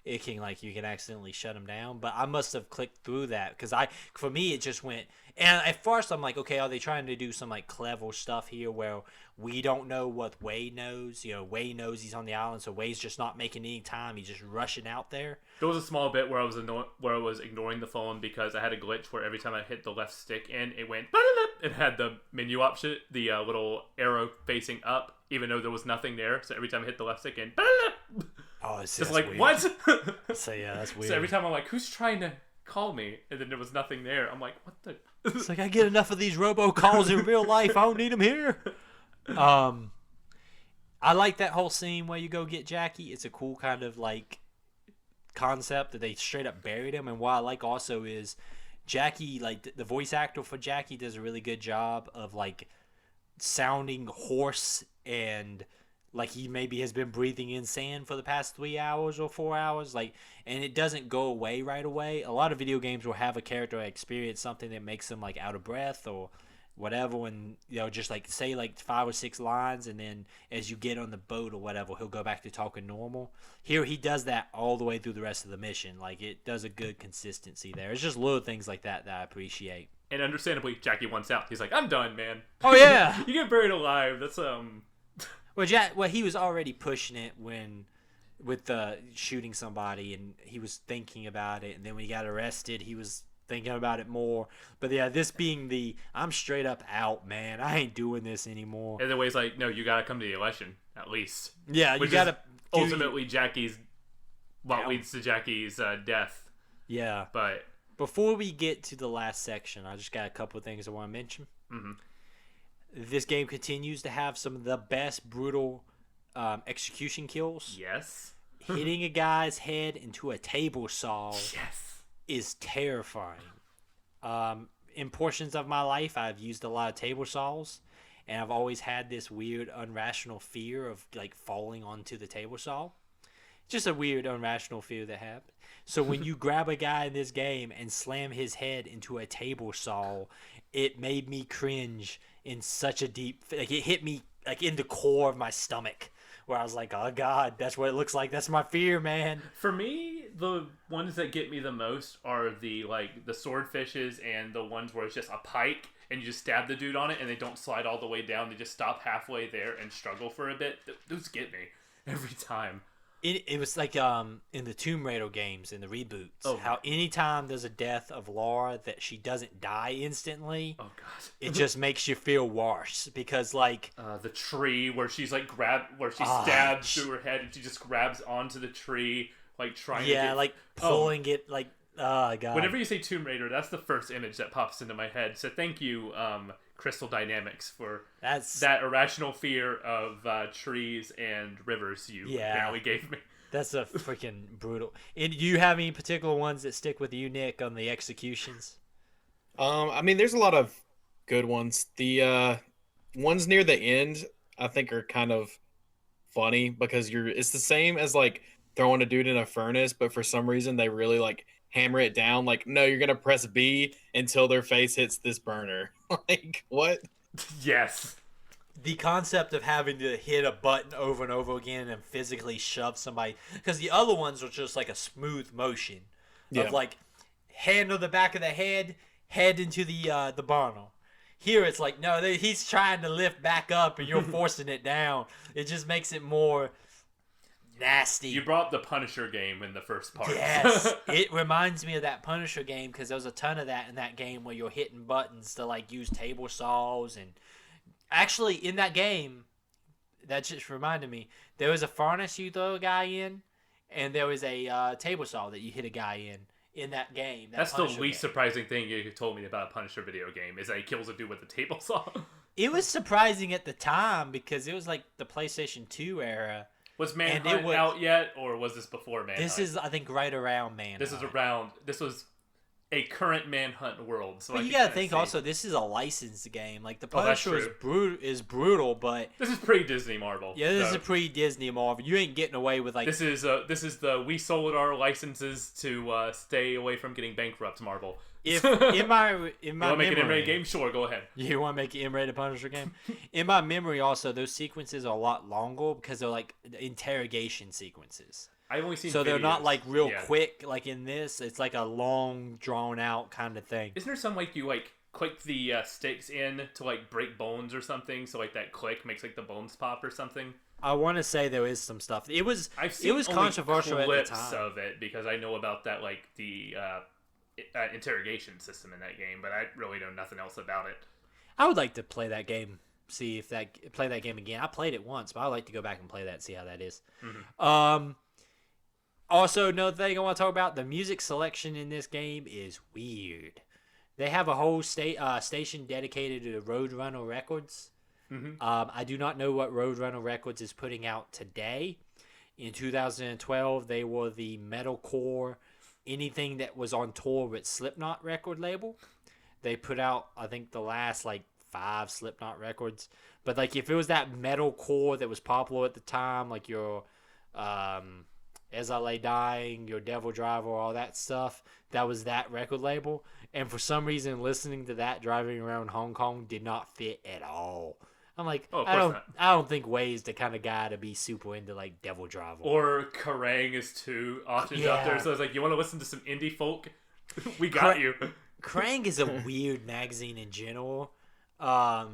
it can you can accidentally shut them down. But I must have clicked through that because for me it just went. And at first I'm like, okay, are they trying to do some like clever stuff here where we don't know what Wei knows? You know, Wei knows he's on the island, so Wei's just not making any time. He's just rushing out there. There was a small bit where I was ignoring the phone because I had a glitch where every time I hit the left stick in, it went. It had the menu option, the little arrow facing up, even though there was nothing there. So every time I hit the left stick in, oh, it's just like weird. what? So yeah, that's weird. So every time I'm like, who's trying to call me? And then there was nothing there. I'm like, what the It's like, I get enough of these robocalls in real life. I don't need them here. I like that whole scene where you go get Jackie. It's a cool kind of like concept that they straight up buried him. And what I like also is Jackie, like the voice actor for Jackie does a really good job of like sounding hoarse and like he maybe has been breathing in sand for the past 3 hours or 4 hours, like, and it doesn't go away right away. A lot of video games will have a character experience something that makes them like out of breath or whatever, and just like say like 5 or 6 lines, and then as you get on the boat or whatever, he'll go back to talking normal. Here he does that all the way through the rest of the mission. Like, it does a good consistency there. It's just little things like that I appreciate. And understandably, Jackie wants out. He's like, I'm done, man. Oh yeah. You get buried alive. That's Well, he was already pushing it with shooting somebody, and he was thinking about it. And then when he got arrested, he was thinking about it more. But yeah, this being I'm straight up out, man. I ain't doing this anymore. And the way he's like, no, you gotta come to the election at least. Yeah, you gotta. Ultimately, leads to Jackie's death. Yeah. But before we get to the last section, I just got a couple of things I want to mention. Mm-hmm. This game continues to have some of the best brutal execution kills. Yes. Hitting a guy's head into a table saw is terrifying. In portions of my life, I've used a lot of table saws, and I've always had this weird, irrational fear of like falling onto the table saw. Just a weird, irrational fear that happened. So when you grab a guy in this game and slam his head into a table saw, it made me cringe in such a deep, like it hit me like in the core of my stomach, where I was like, oh God, that's what it looks like. That's my fear, man. For me, the ones that get me the most are the swordfishes and the ones where it's just a pike and you just stab the dude on it and they don't slide all the way down. They just stop halfway there and struggle for a bit. Those get me every time. It was like in the Tomb Raider games, in the reboots, how anytime there's a death of Laura that she doesn't die instantly, oh God, it just makes you feel worse, because like the tree where she's like stabs through her head and she just grabs onto the tree, like trying to get, like pulling it, like God. Whenever you say Tomb Raider, that's the first image that pops into my head. So thank you, Crystal Dynamics, for that irrational fear of trees and rivers you apparently gave me. That's a freaking brutal. And do you have any particular ones that stick with you, Nick, on the executions? I mean, there's a lot of good ones. The ones near the end, I think, are kind of funny because it's the same as like throwing a dude in a furnace, but for some reason they really like hammer it down. Like, no, you're gonna press B until their face hits this burner. Like, what? Yes. The concept of having to hit a button over and over again and physically shove somebody, because the other ones are just like a smooth motion of like hand on the back of the head into the burner. Here it's like, no, he's trying to lift back up and you're forcing it down. It just makes it more nasty. You brought the Punisher game in the first part. Yes. It reminds me of that Punisher game, because there was a ton of that in that game where you're hitting buttons to like use table saws. And actually in that game, that just reminded me, there was a furnace you throw a guy in, and there was a table saw that you hit a guy in that game. That's the least surprising thing you told me about a Punisher video game, is that he kills a dude with a table saw. It was surprising at the time because it was like the PlayStation 2 era. Was Manhunt out yet, or was this before Manhunt? This is, I think, right around Manhunt. This was a current Manhunt world. So but you gotta think also, this is a licensed game. Like, the Punisher is brutal, but this is pre-Disney Marvel. Yeah, this is a pre-Disney Marvel. You ain't getting away with like this is we sold our licenses to stay away from getting bankrupt Marvel. If in my you want to make an M-rated game? Sure, go ahead. You want to make an M-rated Punisher game? In my memory, also, those sequences are a lot longer because they're like interrogation sequences. I've only seen so videos. They're not like real quick like in this. It's like a long, drawn out kind of thing. Isn't there some like you like click the sticks in to like break bones or something? So like that click makes like the bones pop or something. I want to say there is some stuff. It was controversial at the time. Of it because I know about that like the interrogation system in that game, but I really know nothing else about it. I would like to play that game. Play that game again. I played it once, but I'd like to go back and play that and see how that is. Mm-hmm. Also, another thing I want to talk about, the music selection in this game is weird. They have a whole station dedicated to Roadrunner Records. Mm-hmm. I do not know what Roadrunner Records is putting out today. In 2012, they were the metalcore, anything that was on tour with Slipknot record label. They put out, I think, the last 5 Slipknot records. But if it was that metalcore that was popular at the time, like your As I Lay Dying, your Devil Driver, all that stuff, that was that record label. And for some reason, listening to that driving around Hong Kong did not fit at all. I'm like, Oh, of I course don't, not. I don't think Way's the kind of guy to be super into Devil Driver. Or Kerrang is too options out there. Yeah. So it's like, you want to listen to some indie folk? We got you. Kerrang is a weird magazine in general, but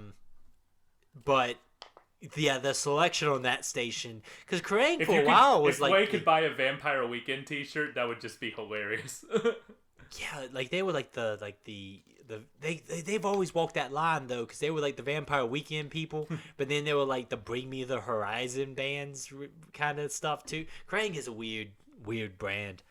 yeah, the selection on that station, because Kerrang If for you a while was if Way could buy a Vampire Weekend T-shirt, that would just be hilarious. yeah, they were they've always walked that line though, because they were the Vampire Weekend people, but then they were the Bring Me the Horizon bands kind of stuff too. Kerrang is a weird brand.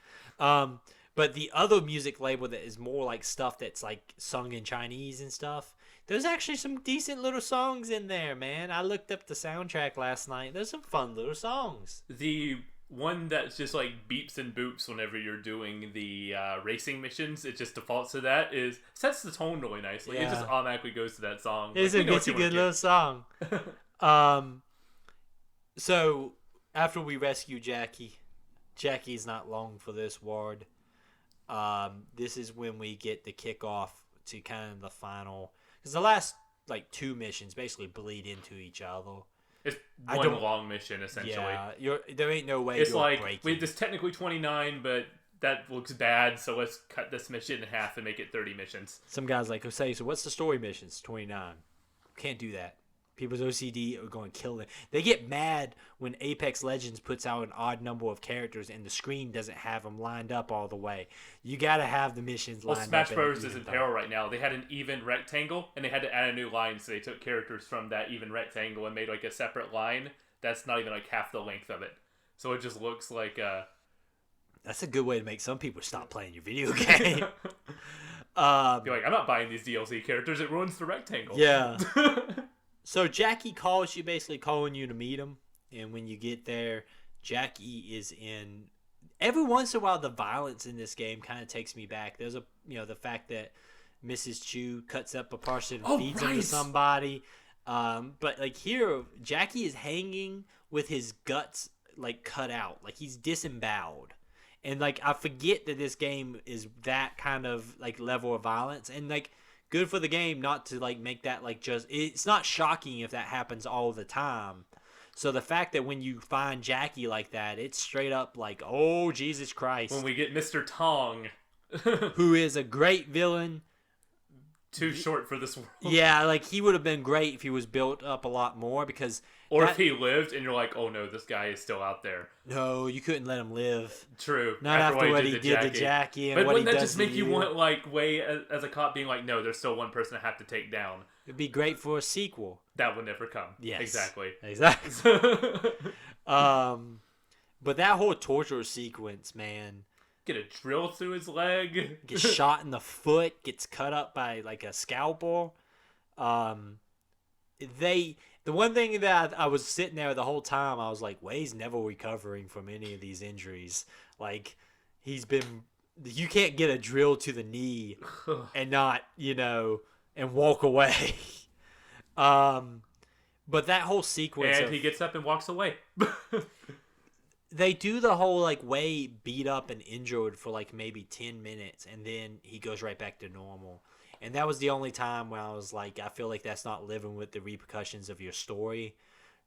But the other music label that is more stuff that's sung in Chinese and stuff, there's actually some decent little songs in there, man. I looked up the soundtrack last night. There's some fun little songs. The one that's just beeps and boops whenever you're doing the racing missions, it just defaults to that, sets the tone really nicely. It just Yeah. automatically goes to that song. It's a good little song. So after we rescue Jackie's not long for this ward. This is when we get the kickoff to kind of the final, because the last 2 missions basically bleed into each other. It's I one don't- long mission, essentially. Yeah, there ain't no way It's you're breaking. there's technically 29, but that looks bad, so let's cut this mission in half and make it 30 missions. Some guys say, so what's the story missions? 29. Can't do that. People's OCD are going to kill them. They get mad when Apex Legends puts out an odd number of characters and the screen doesn't have them lined up all the way. You got to have the missions lined Well, up. Smash at Bros. an is in even peril time. right now. They had an even rectangle, and they had to add a new line, so they took characters from that even rectangle and made a separate line that's not even half the length of it. So it just looks like That's a good way to make some people stop playing your video game. you're I'm not buying these DLC characters. It ruins the rectangle. Yeah. So Jackie calls you, basically calling you to meet him. And when you get there, Jackie is in... Every once in a while, the violence in this game kind of takes me back. There's the fact that Mrs. Chu cuts up a person and feeds him to somebody. But here, Jackie is hanging with his guts cut out. He's disemboweled. And I forget that this game is that kind of level of violence. And good for the game not to make that just, it's not shocking if that happens all the time. So the fact that when you find Jackie like that, it's straight up oh Jesus Christ. When we get Mr. Tong, who is a great villain. too short for this world. Yeah, he would have been great if he was built up a lot more, because Or if he lived and you're oh no, this guy is still out there. no, you couldn't let him live. True. Not after what he did to Jackie and but what he wouldn't that does just to make you you. want Way as a cop being no, there's still one person I have to take down? It'd be great for a sequel. That would never come. Yes. Exactly. But that whole torture sequence, man, Get a drill through his leg. gets shot in the foot, gets cut up by a scalpel. The one thing that I was sitting there the whole time, I was Way's never recovering from any of these injuries. You can't get a drill to the knee and not, and walk away. But that whole sequence, And he gets up and walks away. they do the whole Way beat up and injured for maybe 10 minutes, and then he goes right back to normal. And that was the only time when I was I feel that's not living with the repercussions of your story.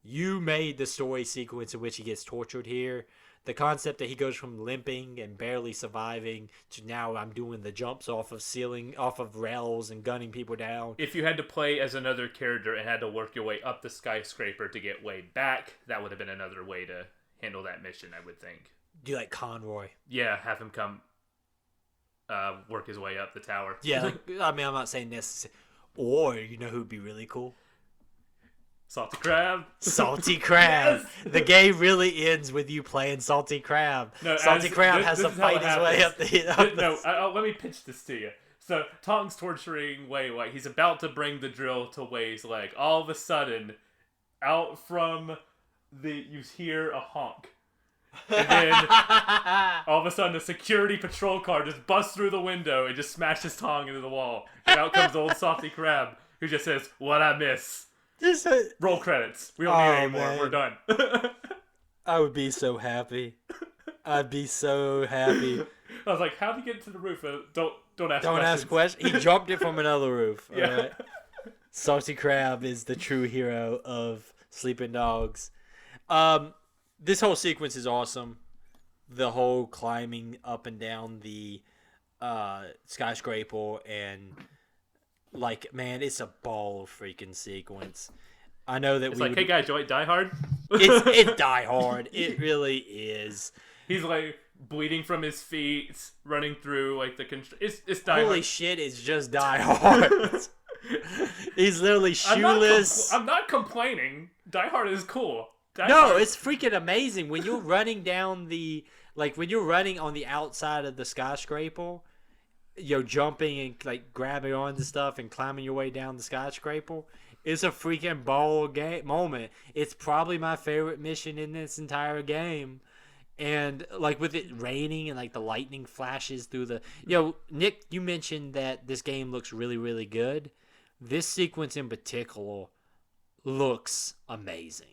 You made the story sequence in which he gets tortured here. The concept that he goes from limping and barely surviving to now I'm doing the jumps off of rails and gunning people down. If you had to play as another character and had to work your way up the skyscraper to get Way back, that would have been another way to handle that mission, I would think. Do you like Conroy? Yeah, have him come work his way up the tower. Yeah, I'm not saying this. Or, who'd be really cool? Salty Crab. Salty Crab. Yes! The game really ends with you playing Salty Crab. No, Salty Crab has to this is how fight it his way happens. up the... No, let me pitch this to you. So Tong's torturing Wei Wei. He's about to bring the drill to Wei's leg. All of a sudden, out from you hear a honk. And then all of a sudden a security patrol car just busts through the window and just smashes Tong into the wall. And out comes old Softy Crab, who just says, "What I miss." Roll credits. We don't need it anymore. Man. We're done. I would be so happy. I'd be so happy. I was like, "How'd he get to the roof?" Don't ask Don't questions. ask questions. He jumped it from another roof. Yeah. All right? Salty Crab is the true hero of Sleeping Dogs. This whole sequence is awesome. The whole climbing up and down the skyscraper and like, man, it's a ball freaking sequence. I know that It's like, "Hey guys, you like Die Hard?" it's Die Hard. It really is. He's like bleeding from his feet, running through like the It's Die Holy Hard. shit! It's just Die Hard. He's literally shoeless. I'm not complaining. Die Hard is cool. Die No, Hard- it's freaking amazing when you're running down when you're running on the outside of the skyscraper, jumping and like grabbing onto stuff and climbing your way down the skyscraper. It's a freaking ball game moment. It's probably my favorite mission in this entire game. And like with it raining and like the lightning flashes through the Nick, you mentioned that this game looks really, really good. This sequence in particular looks amazing.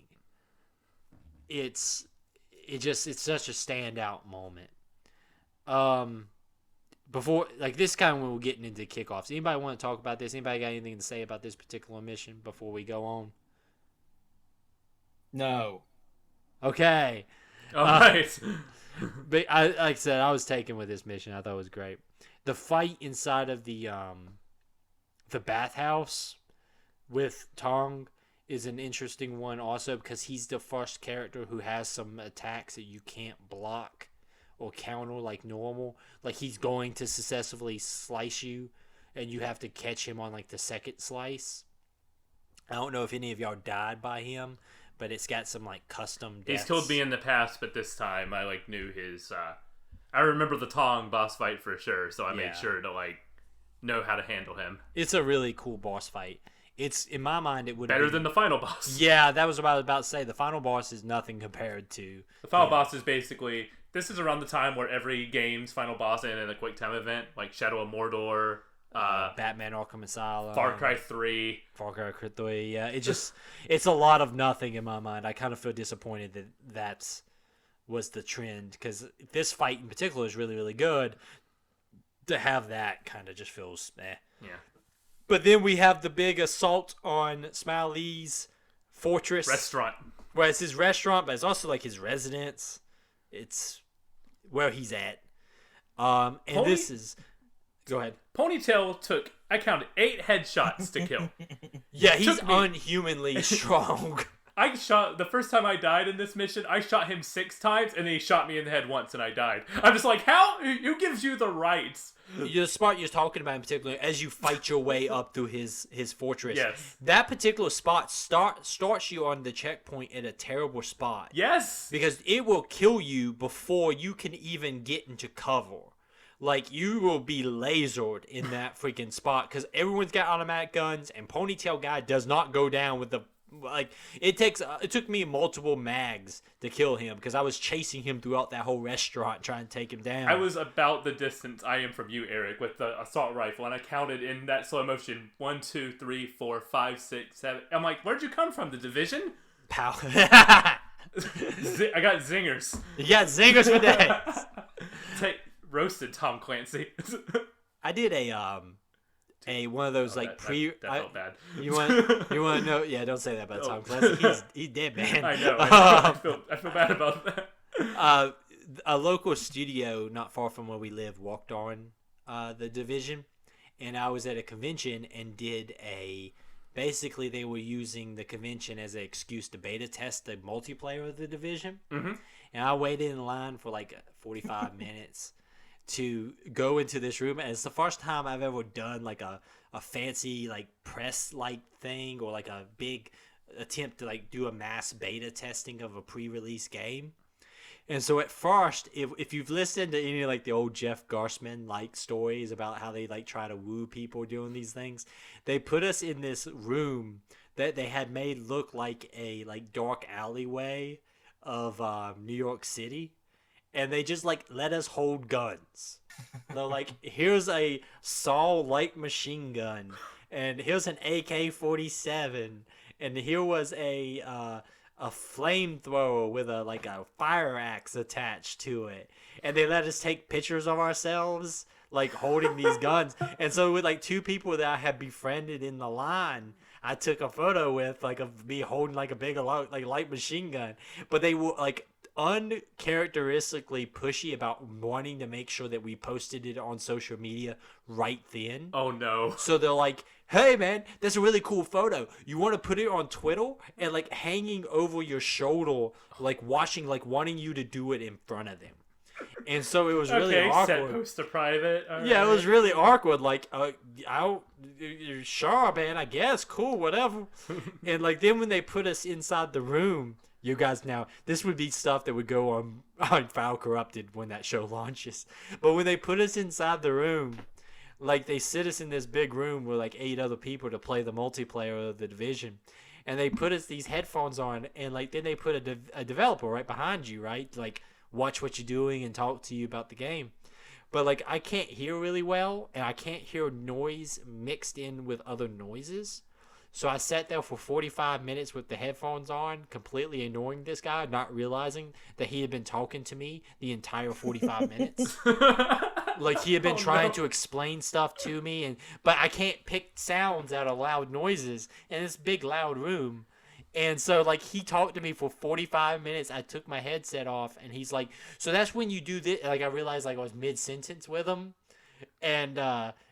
It's such a standout moment. Before like this kind of when we're getting into kickoffs. Anybody want to talk about this? Anybody got anything to say about this particular mission before we go on? No. Okay. All right. But like I said, I was taken with this mission. I thought it was great. The fight inside of the bathhouse with Tong is an interesting one also because he's the first character who has some attacks that you can't block or counter like normal. Like he's going to successfully slice you and you have to catch him on like the second slice. I don't know if any of y'all died by him, but it's got some like custom deaths. He's killed me in the past, but this time I like knew his. I remember the Tong boss fight for sure, so I made sure to like know how to handle him. It's a really cool boss fight. It's in my mind it would Better than the final boss. Yeah, that was what I was about to say. The final boss is nothing compared to The final boss is basically this is around the time where every game's final boss ended in a quick time event, like Shadow of Mordor, Batman Arkham Asylum, Far Cry 3. Far Cry 3. Yeah, it's a lot of nothing in my mind. I kind of feel disappointed that was the trend because this fight in particular is really, really good. To have that kind of just feels eh. Yeah. But then we have the big assault on Smiley's fortress. Restaurant. Well, it's his restaurant, but it's also like his residence. It's where he's at. And this is... Go ahead. Ponytail took, I counted 8 headshots to kill. Yeah, he's Took me- unhumanly strong. The first time I died in this mission, I shot him 6 times, and then he shot me in the head once, and I died. I'm just like, who gives you the rights? The spot you're talking about in particular, as you fight your way up through his fortress. Yes. That particular spot starts you on the checkpoint at a terrible spot. Yes! Because it will kill you before you can even get into cover. Like, you will be lasered in that freaking spot because everyone's got automatic guns and Ponytail Guy does not go down with the... Like, it took me multiple mags to kill him because I was chasing him throughout that whole restaurant trying to take him down. I was about the distance I am from you, Eric, with the assault rifle, and I counted in that slow motion 1, 2, 3, 4, 5, 6, 7. I'm like, where'd you come from? The Division? Pow. I got zingers. You got zingers for days. Roasted Tom Clancy. I did a one of those like that felt bad. You want to know? Yeah, don't say that about Tom Clancy. He's dead, man. I know. I feel bad about that. A local studio not far from where we live walked on the Division, and I was at a convention and did basically they were using the convention as an excuse to beta test the multiplayer of the Division. Mm-hmm. And I waited in line for like 45 minutes to go into this room, and it's the first time I've ever done like a fancy like press like thing or like a big attempt to like do a mass beta testing of a pre-release game. And so at first, if you've listened to any like the old Jeff Garsman like stories about how they like try to woo people doing these things, they put us in this room that they had made look like a like dark alleyway of New York City, and they just like let us hold guns. They're like, here's a Saw light machine gun, and here's an AK-47, and here was a flamethrower with a fire axe attached to it, and they let us take pictures of ourselves like holding these guns. And so with like two people that I had befriended in the line, I took a photo with like of me holding like a big like light machine gun, but they were like uncharacteristically pushy about wanting to make sure that we posted it on social media right then. Oh no. So they're like, hey man, that's a really cool photo. You want to put it on Twitter? And like hanging over your shoulder, like wanting you to do it in front of them. And so it was really awkward. Set post to private. Yeah, it was really awkward. Like, sure, man, I guess, cool, whatever. And like then when they put us inside the room, you guys now, this would be stuff that would go on Foul Corrupted when that show launches. But when they put us inside the room, like they sit us in this big room with like 8 other people to play the multiplayer of the Division. And they put us these headphones on, and like then they put a developer right behind you, right? Like watch what you're doing and talk to you about the game. But like I can't hear really well, and I can't hear noise mixed in with other noises. So I sat there for 45 minutes with the headphones on, completely ignoring this guy, not realizing that he had been talking to me the entire 45 minutes. Like he had been trying to explain stuff to me, but I can't pick sounds out of loud noises in this big loud room. And so like he talked to me for 45 minutes. I took my headset off, and he's like, so that's when you do this. Like I realized like I was mid-sentence with him, and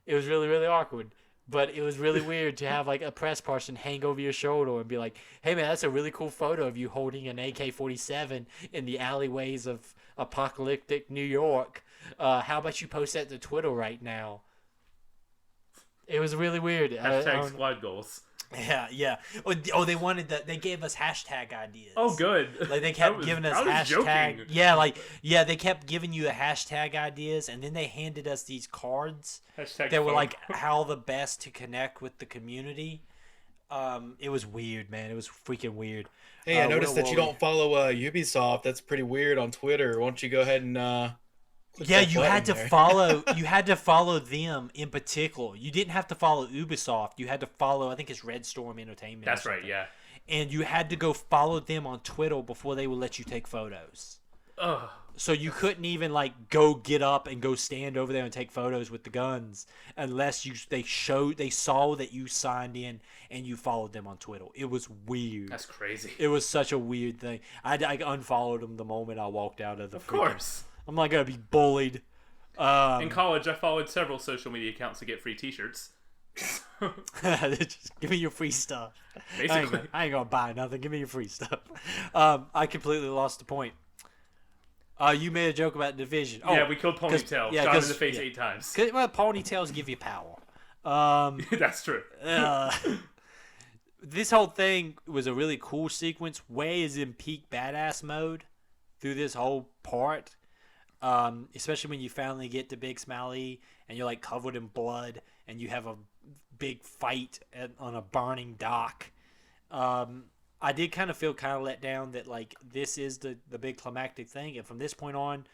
it was really, really awkward. But it was really weird to have like a press person hang over your shoulder and be like, hey man, that's a really cool photo of you holding an AK-47 in the alleyways of apocalyptic New York. How about you post that to Twitter right now? It was really weird. Hashtag squad goals. Yeah. Oh, they gave us hashtag ideas. Oh, good. Like they kept giving us hashtag. Joking. Yeah, they kept giving you the hashtag ideas, and then they handed us these cards that were like how the best to connect with the community. It was weird, man. It was freaking weird. Hey, I noticed that you don't follow Ubisoft. That's pretty weird on Twitter. Why don't you go ahead and yeah, you had to follow. You had to follow them in particular. You didn't have to follow Ubisoft. You had to follow. I think it's Red Storm Entertainment. That's right. Yeah. And you had to go follow them on Twitter before they would let you take photos. Ugh. So you couldn't even like go get up and go stand over there and take photos with the guns unless they saw that you signed in and you followed them on Twitter. It was weird. That's crazy. It was such a weird thing. I unfollowed them the moment I walked out of the. Of course. I'm not gonna be bullied. In college, I followed several social media accounts to get free T-shirts. Just give me your free stuff. Basically, I ain't gonna buy nothing. Give me your free stuff. I completely lost the point. You made a joke about Division. Yeah, we killed Ponytail. Shot him in the face 8 times. Well, ponytails give you power. That's true. This whole thing was a really cool sequence. Way is in peak badass mode through this whole part. Especially when you finally get to Big Smiley and you're like covered in blood and you have a big fight on a burning dock. I did kind of feel kind of let down that like this is the big climactic thing, and from this point on,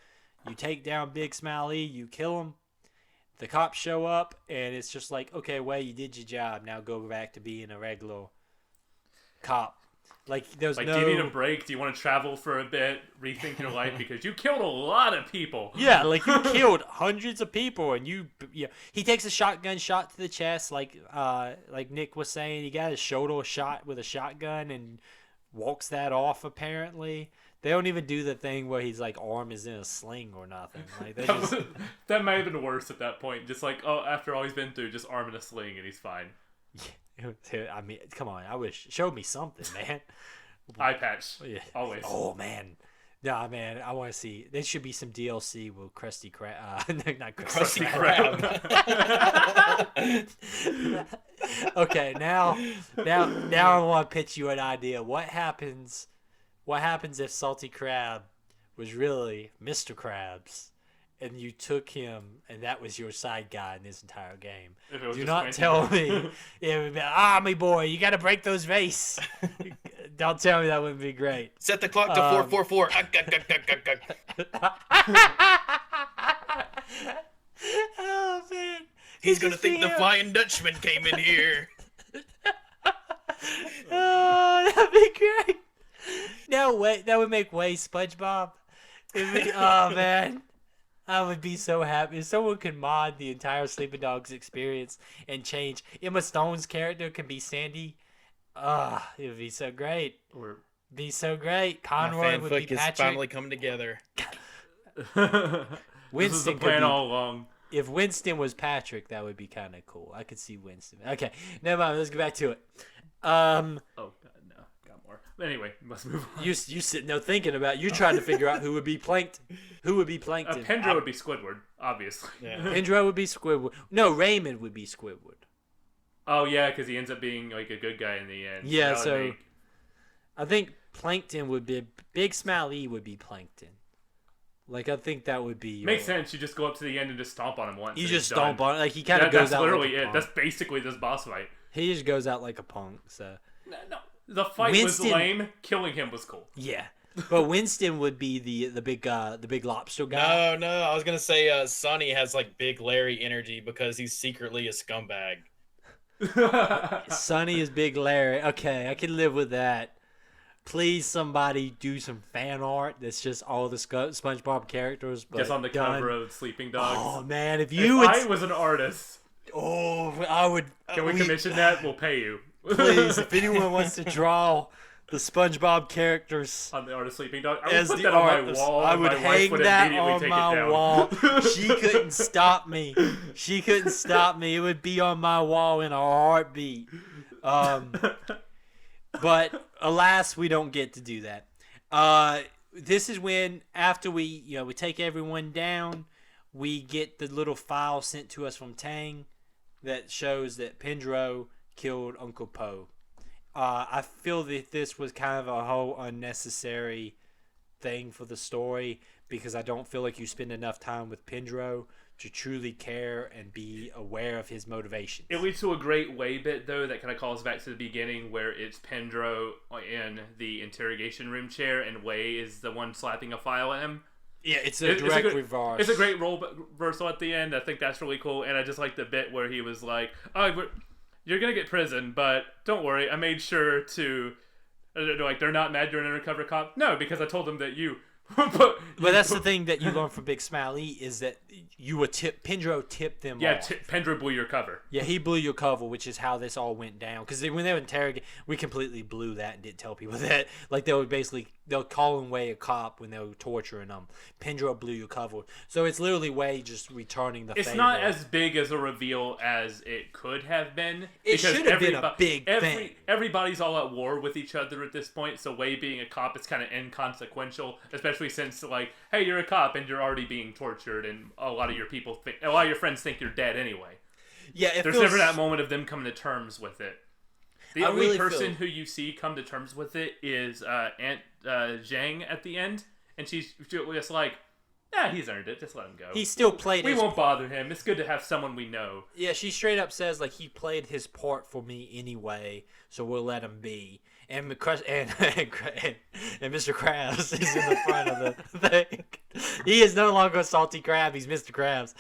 you take down Big Smiley, you kill him, the cops show up, and it's just like, okay, well, you did your job, now go back to being a regular cop. Like there's no. Do you need a break? Do you want to travel for a bit, rethink your life because you killed a lot of people? Yeah, like you killed hundreds of people, and he takes a shotgun shot to the chest, like Nick was saying, he got his shoulder shot with a shotgun and walks that off. Apparently, they don't even do the thing where he's like arm is in a sling or nothing. Like that might have been worse at that point. Just like after all he's been through, just arm in a sling and he's fine. I mean, come on! I wish show me something, man. Eye patch, yeah. Always. Oh man, nah, man, I want to see. There should be some DLC with Krusty Krab. Not Krusty Krab. Okay, now I want to pitch you an idea. What happens if Salty Crab was really Mr. Krabs, and you took him, and that was your side guy in this entire game. Do not tell me it would be, Army boy, you got to break those vase. Don't tell me that wouldn't be great. Set the clock to 444. Oh, man. He's going to think the Flying Dutchman came in here. Oh, that'd be great. No, wait, that would make way SpongeBob. Oh, man. I would be so happy if someone could mod the entire Sleeping Dogs experience and change. Emma Stone's character can be Sandy. It would be so great. Be so great. Conroy would be Patrick. Is finally coming together. This is the plan all along. If Winston was Patrick, that would be kind of cool. I could see Winston. Okay, never mind. Let's get back to it. Oh God, no, got more. Anyway, let's move on. You sitting there thinking about. You're trying to figure out who would be Plankton. Who would be Plankton? Pendro would be Squidward, obviously. Yeah. Pendro would be Squidward. No, Raymond would be Squidward. Oh yeah, because he ends up being like a good guy in the end. Yeah, so I think Plankton would be Big Smile E would be Plankton. Like, I think that would be... Makes sense. You just go up to the end and just stomp on him once. You just stomp on it. Like, he kind of goes out like a punk. That's literally it. That's basically this boss fight. He just goes out like a punk, so... No. The fight was lame. Killing him was cool. Yeah. But Winston would be the big lobster guy. No. I was going to say Sonny has, like, big Larry energy because he's secretly a scumbag. Sonny is Big Larry. Okay, I can live with that. Please, somebody do some fan art that's just all the SpongeBob characters. But just on the cover of Sleeping Dogs. Oh, man. If I was an artist. Oh, I would. Can we commission that? We'll pay you. Please, if anyone wants to draw the SpongeBob characters on the art of Sleeping Dog, I would put that on my wall. I would hang that on my wall. She couldn't stop me. It would be on my wall in a heartbeat. But alas, we don't get to do that. This is when, after we take everyone down, we get the little file sent to us from Tang that shows that Pendro killed Uncle Po. I feel that this was kind of a whole unnecessary thing for the story because I don't feel like you spend enough time with Pendro to truly care and be aware of his motivations. It leads to a great Way bit, though, that kind of calls back to the beginning where it's Pendro in the interrogation room chair and Way is the one slapping a file at him. Yeah, it's a direct reverse. It's a great role reversal at the end. I think that's really cool. And I just like the bit where he was like, oh, you're going to get prison, but don't worry. I made sure to... Like, they're not mad you're an undercover cop? No, because I told them that you... but that's the thing that you learn from Big Smile E is that Pendro tipped them off. Yeah, Pendro blew your cover. Yeah, he blew your cover, which is how this all went down. Because when they were interrogating, we completely blew that and didn't tell people that. Like, they'll call Way a cop when they were torturing them. Pendro blew your cover. So it's literally Way just returning the favor. It's not as big as a reveal as it could have been. It should have been a big thing. Everybody's all at war with each other at this point, so Way being a cop is kind of inconsequential, especially since, like, hey, you're a cop and you're already being tortured, and a lot of your friends think you're dead anyway. Yeah, there's never that moment of them coming to terms with it. The only person who you see come to terms with it is Aunt Zhang at the end, and she's just like, he's earned it. Just let him go. He still played. We won't bother him. It's good to have someone we know. Yeah, she straight up says like he played his part for me anyway, so we'll let him be. And Mr. Krabs is in the front of the thing. He is no longer a salty crab. He's Mr. Krabs.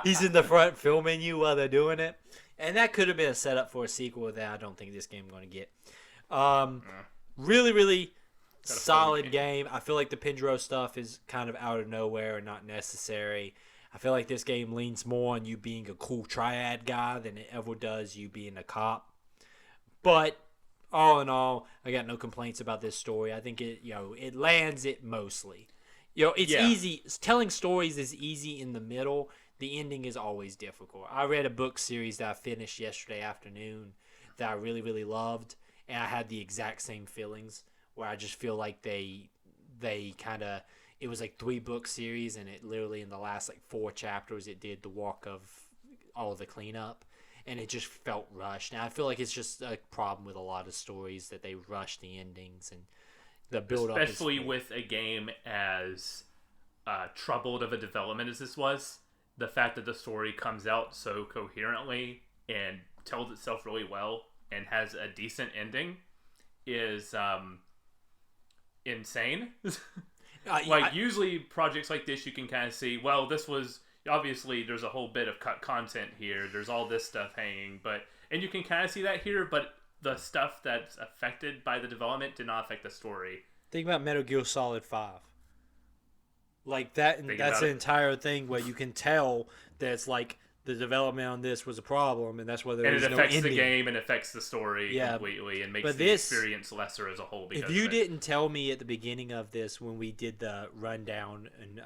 He's in the front filming you while they're doing it. And that could have been a setup for a sequel that I don't think this game is going to get. Really, really solid game. I feel like the Pendro stuff is kind of out of nowhere and not necessary. I feel like this game leans more on you being a cool triad guy than it ever does you being a cop. But all in all, I got no complaints about this story. I think it lands it mostly. It's easy. Telling stories is easy in the middle. The ending is always difficult. I read a book series that I finished yesterday afternoon that I really, really loved, and I had the exact same feelings where I just feel like they kind of, it was like 3-book series, and it literally in the last like 4 chapters it did the walk of all of the cleanup. And it just felt rushed. Now, I feel like it's just a problem with a lot of stories that they rush the endings. And, The build up, especially with a game as troubled of a development as this was. The fact that the story comes out so coherently and tells itself really well and has a decent ending is insane. Usually projects like this, you can kind of see, well, this was obviously there's a whole bit of cut content here. There's all this stuff hanging, and you can kind of see that here, but the stuff that's affected by the development did not affect the story. Think about Metal Gear Solid 5. Like that, that's the entire thing where you can tell that it's like the development on this was a problem, and that's why there is no ending. And it affects the game and affects the story completely, and makes the experience lesser as a whole. If you didn't tell me at the beginning of this when we did the rundown and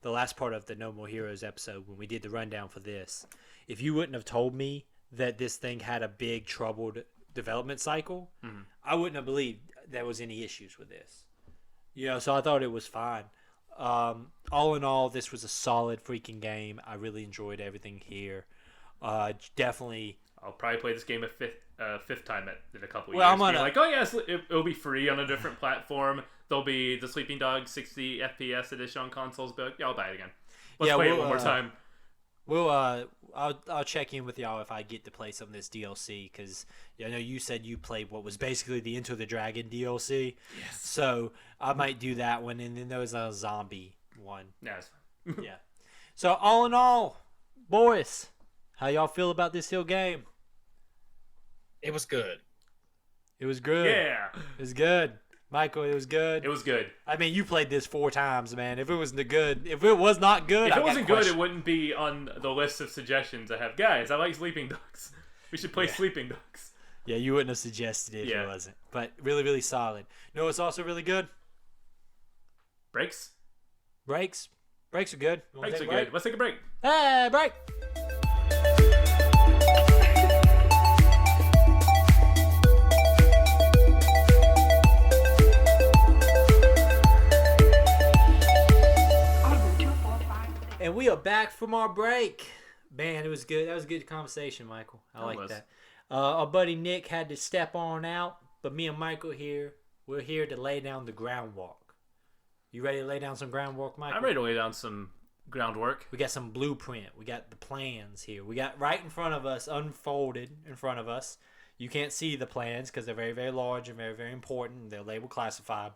the last part of the No More Heroes episode, when we did the rundown for this, if you wouldn't have told me that this thing had a big troubled development cycle, I wouldn't have believed there was any issues with this. So I thought it was fine. All in all, this was a solid freaking game. I really enjoyed everything here. Definitely. I'll probably play this game a fifth time in a couple of years. I'm like, oh yes, it'll be free on a different platform. There'll be the Sleeping Dogs 60 FPS edition on consoles, but I'll buy it again. Let's play it one more time. I'll check in with y'all if I get to play some of this DLC, because I know you said you played what was basically the Into the Dragon DLC. Yes. So I might do that one, and then there was a zombie one. Yeah, that's fine. Yeah. So all in all, boys, how y'all feel about this here game? It was good. It was good. Yeah. It was good. Michael, it was good. It was good. I mean, you played this 4 times, man. If it was not good, if it wasn't good, it wouldn't be on the list of suggestions I have. Guys, I like Sleeping Dogs. We should play Sleeping Dogs. Yeah, you wouldn't have suggested it if it wasn't. But really, really solid. No, it's also really good. Breaks are good. Breaks are good. Let's take a break. Hey, break. And we are back from our break. Man, it was good. That was a good conversation, Michael. I like that. Our buddy Nick had to step on out, but me and Michael here, we're here to lay down the groundwork. You ready to lay down some groundwork, Michael? I'm ready to lay down some groundwork. We got some blueprint. We got the plans here. We got right in front of us, unfolded in front of us. You can't see the plans because they're very, very large and very, very important. They're labeled classified.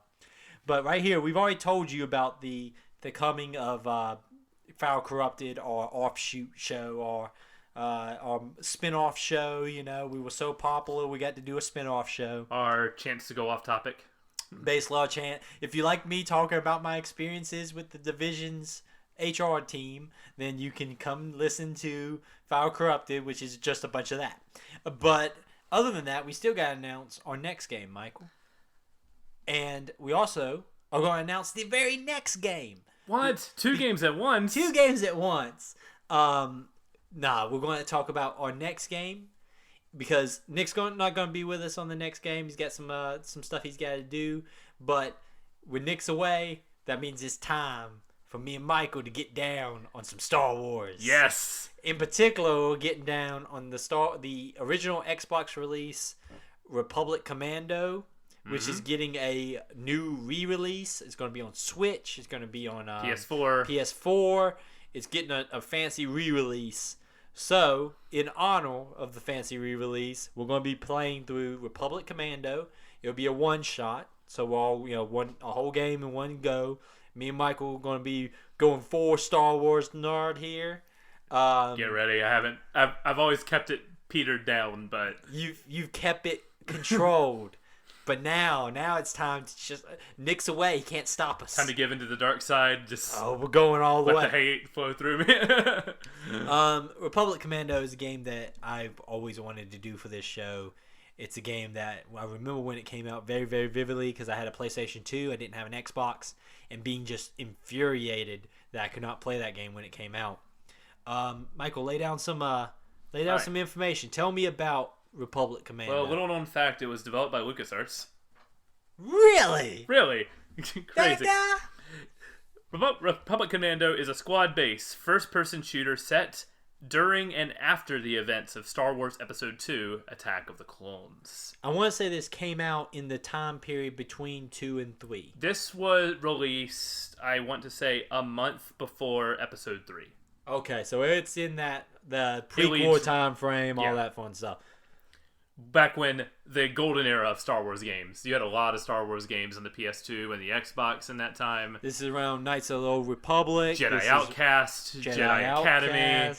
But right here, we've already told you about the coming of Foul Corrupted, or offshoot show, or spin-off show. We were so popular, we got to do a spin-off show. Our chance to go off topic. Basically, our chance. If you like me talking about my experiences with the Division's HR team, then you can come listen to Foul Corrupted, which is just a bunch of that. But other than that, we still got to announce our next game, Michael. And we also are going to announce the very next game. What? 2 games at once? 2 games at once. We're going to talk about our next game because Nick's not going to be with us on the next game. He's got some stuff he's got to do. But when Nick's away, that means it's time for me and Michael to get down on some Star Wars. Yes. In particular, we're getting down on the original Xbox release, Republic Commando, which is getting a new re-release. It's going to be on Switch. It's going to be on PS4. It's getting a fancy re-release. So, in honor of the fancy re-release, we're going to be playing through Republic Commando. It'll be a one-shot. So, we're all, a whole game in one go. Me and Michael are going to be going full Star Wars nerd here. Get ready. I've always kept it petered down, but you've kept it controlled. But now it's time to just... Nick's away. He can't stop us. Time to give into the dark side. We're going all the way. Let the hate flow through me. Republic Commando is a game that I've always wanted to do for this show. It's a game that I remember when it came out very, very vividly because I had a PlayStation 2. I didn't have an Xbox. And being just infuriated that I could not play that game when it came out. Michael, lay down some information. Tell me about Republic Commando. Well, little known fact, it was developed by LucasArts. Really? Crazy. Republic Commando is a squad-based first-person shooter set during and after the events of Star Wars Episode 2, Attack of the Clones. I want to say this came out in the time period between 2 and 3. This was released, I want to say, a month before Episode 3. Okay, so it's in the prequel time frame, all that fun stuff. Back when the golden era of Star Wars games. You had a lot of Star Wars games on the PS2 and the Xbox in that time. This is around Knights of the Old Republic. Jedi Outcast, Jedi Academy,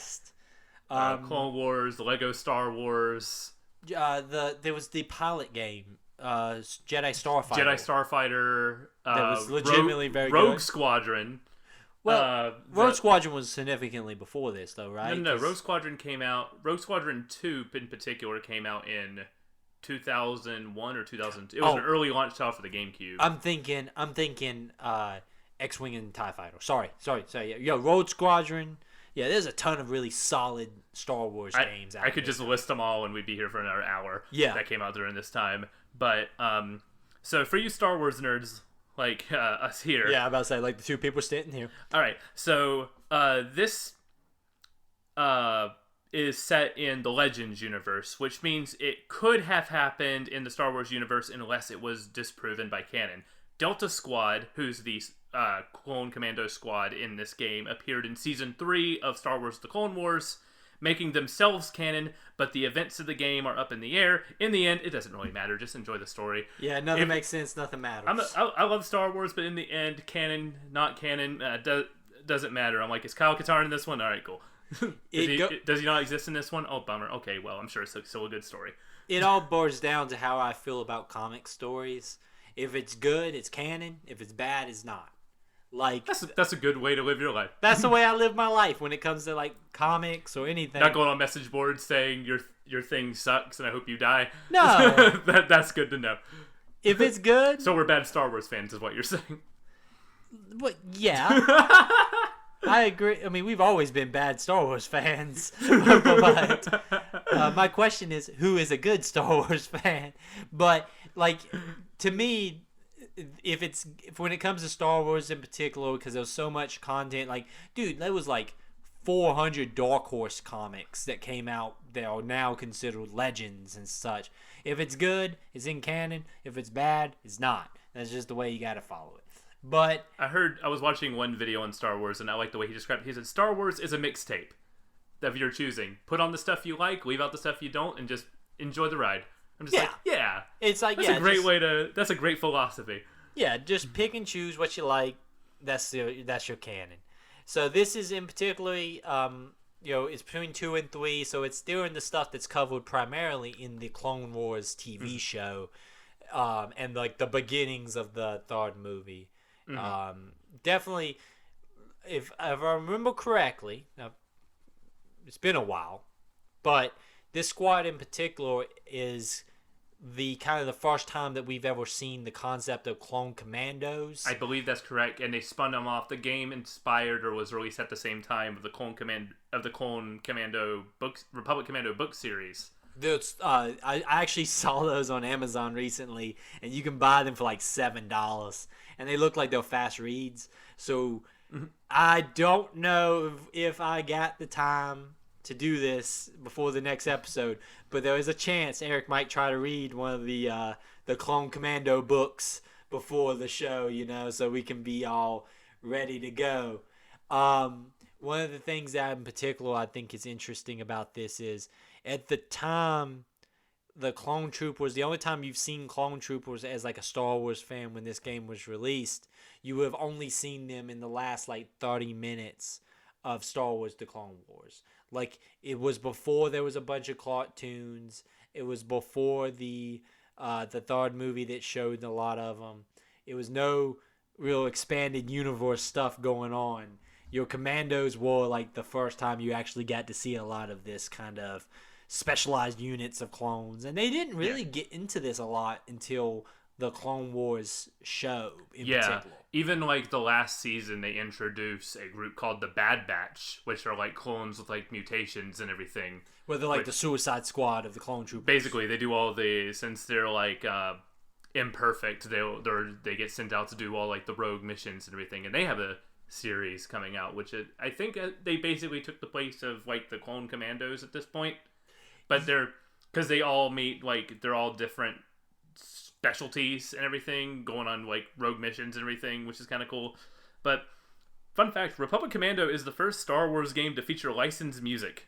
Clone Wars, Lego Star Wars. There was the pilot game, Jedi Starfighter. Jedi Starfighter. That was legitimately very Rogue good. Squadron. Well, Rogue Squadron was significantly before this, though, right? No, Rogue Squadron came out. Rogue Squadron 2, in particular, came out in 2001 or 2002. It was an early launch title for the GameCube. I'm thinking, X-Wing and TIE Fighter. Sorry. Yeah, Rogue Squadron. Yeah, there's a ton of really solid Star Wars games out there. I could just list them all and we'd be here for another hour. Yeah. That came out during this time. But, so for you Star Wars nerds like us here. Yeah, I'm about to say, like the two people sitting here. All right, so this is set in the Legends universe, which means it could have happened in the Star Wars universe unless it was disproven by canon. Delta Squad, who's the clone commando squad in this game, appeared in Season 3 of Star Wars The Clone Wars, making themselves canon, but the events of the game are up in the air. In the end, it doesn't really matter. Just enjoy the story. Yeah, nothing makes sense. Nothing matters. I love Star Wars, but in the end, canon, not canon, doesn't matter. I'm like, is Kyle Katarn in this one? All right, cool. Does he not exist in this one? Oh, bummer. Okay, well, I'm sure it's still a good story. It all boils down to how I feel about comic stories. If it's good, it's canon. If it's bad, it's not. Like that's a good way to live your life. That's the way I live my life when it comes to like comics or anything. Not going on message boards saying your thing sucks and I hope you die. No, that's good to know. If it's good, so we're bad Star Wars fans, is what you're saying. But yeah, I agree. I mean, we've always been bad Star Wars fans. But my question is, who is a good Star Wars fan? But like to me. If when it comes to Star Wars in particular, because there's so much content, like, dude, there was like 400 Dark Horse comics that came out that are now considered legends and such. If it's good, it's in canon. If it's bad, it's not. That's just the way you gotta follow it. But I was watching one video on Star Wars, and I like the way he described it. He said, Star Wars is a mixtape of your choosing. Put on the stuff you like, leave out the stuff you don't, and just enjoy the ride. I'm just like, yeah. It's like, that's a great way to. That's a great philosophy. Yeah, just pick and choose what you like. That's your canon. So this is in particularly, it's between 2 and 3. So it's during the stuff that's covered primarily in the Clone Wars TV show, and like the beginnings of the third movie. Definitely, if I remember correctly, now it's been a while, but this squad in particular is the kind of the first time that we've ever seen the concept of clone commandos. I believe that's correct, and they spun them off. The game inspired or was released at the same time of the Clone Commando books, Republic Commando book series. I actually saw those on Amazon recently, and you can buy them for like $7, and they look like they're fast reads. So I don't know if I got the time to do this before the next episode, but there is a chance Eric might try to read one of the Clone Commando books before the show, so we can be all ready to go. One of the things that in particular I think is interesting about this is at the time the Clone Troopers, the only time you've seen Clone Troopers as like a Star Wars fan when this game was released, you have only seen them in the last like 30 minutes of Star Wars The Clone Wars. Like, it was before there was a bunch of cartoons. It was before the third movie that showed a lot of them. It was no real expanded universe stuff going on. Your commandos were like the first time you actually got to see a lot of this kind of specialized units of clones. And they didn't really get into this a lot until the Clone Wars show in particular. Even like the last season, they introduce a group called the Bad Batch, which are like clones with like mutations and everything. Where they're like the Suicide Squad of the Clone Troopers. Basically, they do all since they're like imperfect, they get sent out to do all like the rogue missions and everything, and they have a series coming out, which I think they basically took the place of like the Clone Commandos at this point, but because they all meet, like they're all different specialties and everything, going on like rogue missions and everything, which is kind of cool. But fun fact, Republic Commando is the first Star Wars game to feature licensed music.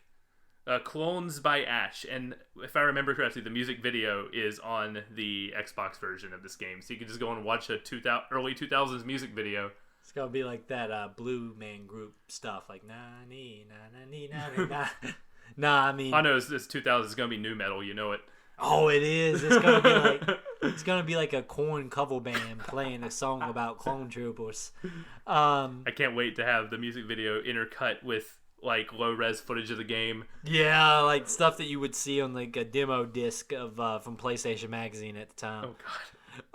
Clones by Ash, and if I remember correctly, the music video is on the Xbox version of this game, so you can just go and watch a early 2000s music video. It's gonna be like that Blue Man Group stuff, like na nee na na nee na na na. Nah, I mean, I know this 2000s is gonna be new metal, you know it. Oh, it is. It's gonna be like a Korn cover band playing a song about clone troopers. I can't wait to have the music video intercut with like low res footage of the game. Yeah, like stuff that you would see on like a demo disc of from PlayStation Magazine at the time. Oh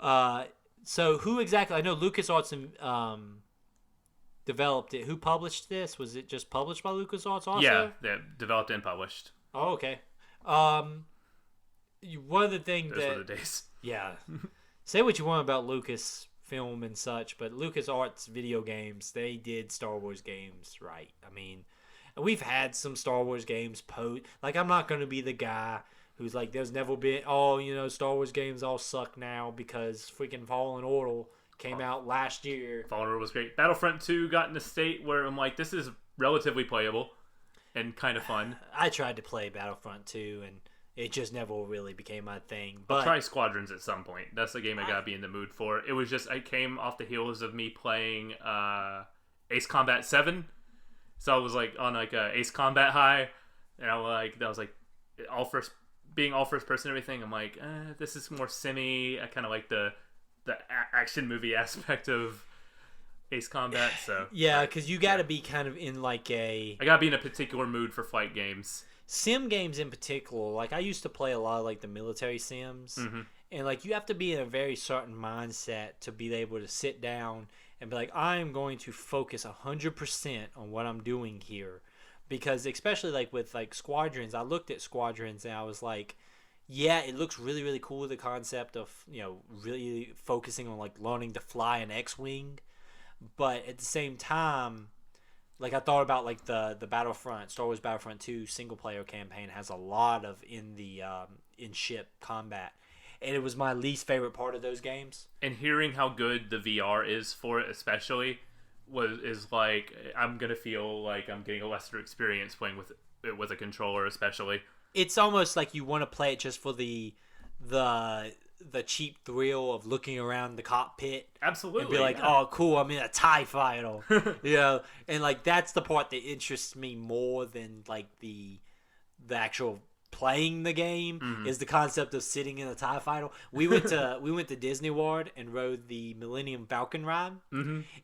god. So who exactly? I know LucasArts developed it. Who published this? Was it just published by LucasArts also? Yeah, developed and published. Oh, okay. One of the things Those were the days. Yeah. Say what you want about Lucasfilm and such, but LucasArts video games, they did Star Wars games right. I mean, we've had some Star Wars games like, I'm not going to be the guy who's like, there's never been, Star Wars games all suck now because freaking Fallen Order came out last year. Fallen Order was great. Battlefront 2 got in a state where I'm like, this is relatively playable and kind of fun. I tried to play Battlefront 2 and it just never really became my thing. But I'll try Squadrons at some point. That's the game I gotta be in the mood for. It was just, I came off the heels of me playing Ace Combat 7. So I was like on like a Ace Combat high, and that was like being all first person and everything. I'm like, this is more I kind of like the action movie aspect of Ace Combat. So yeah, because you got to be kind of in like I gotta be in a particular mood for flight games. Sim games in particular. Like I used to play a lot of like the military sims, and like you have to be in a very certain mindset to be able to sit down and be like, I am going to focus 100% on what I'm doing here. Because especially like with like Squadrons, I looked at Squadrons and I was like, yeah, it looks really, really cool, the concept of, really focusing on like learning to fly an X-Wing. But at the same time, like I thought about like the Battlefront, Star Wars Battlefront 2 single player campaign has a lot of in-ship combat. And it was my least favorite part of those games. And hearing how good the VR is for it, especially, is like I'm gonna feel like I'm getting a lesser experience playing with it with a controller, especially. It's almost like you want to play it just for the cheap thrill of looking around the cockpit. Absolutely. And be like, oh, cool, I'm in a TIE fighter. And like that's the part that interests me more than like the actual playing the game is the concept of sitting in a TIE fighter. We went to Disney World and rode the Millennium Falcon ride,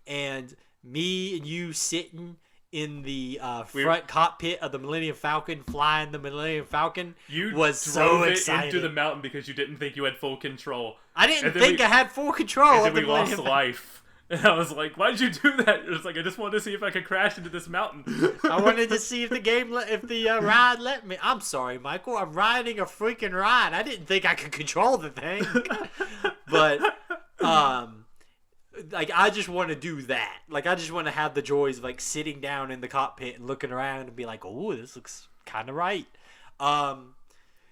and me and you sitting in the front cockpit of the Millennium Falcon, flying the Millennium Falcon, was so exciting. Into the mountain because you didn't think you had full control. I didn't think I had full control. And then we lost life. And I was like, why'd you do that? It was like, I just wanted to see if I could crash into this mountain. I wanted to see if the ride let me. I'm sorry, Michael. I'm riding a freaking ride. I didn't think I could control the thing. But, like, I just want to do that. Like, I just want to have the joys of, like, sitting down in the cockpit and looking around and be like, oh, this looks kind of right.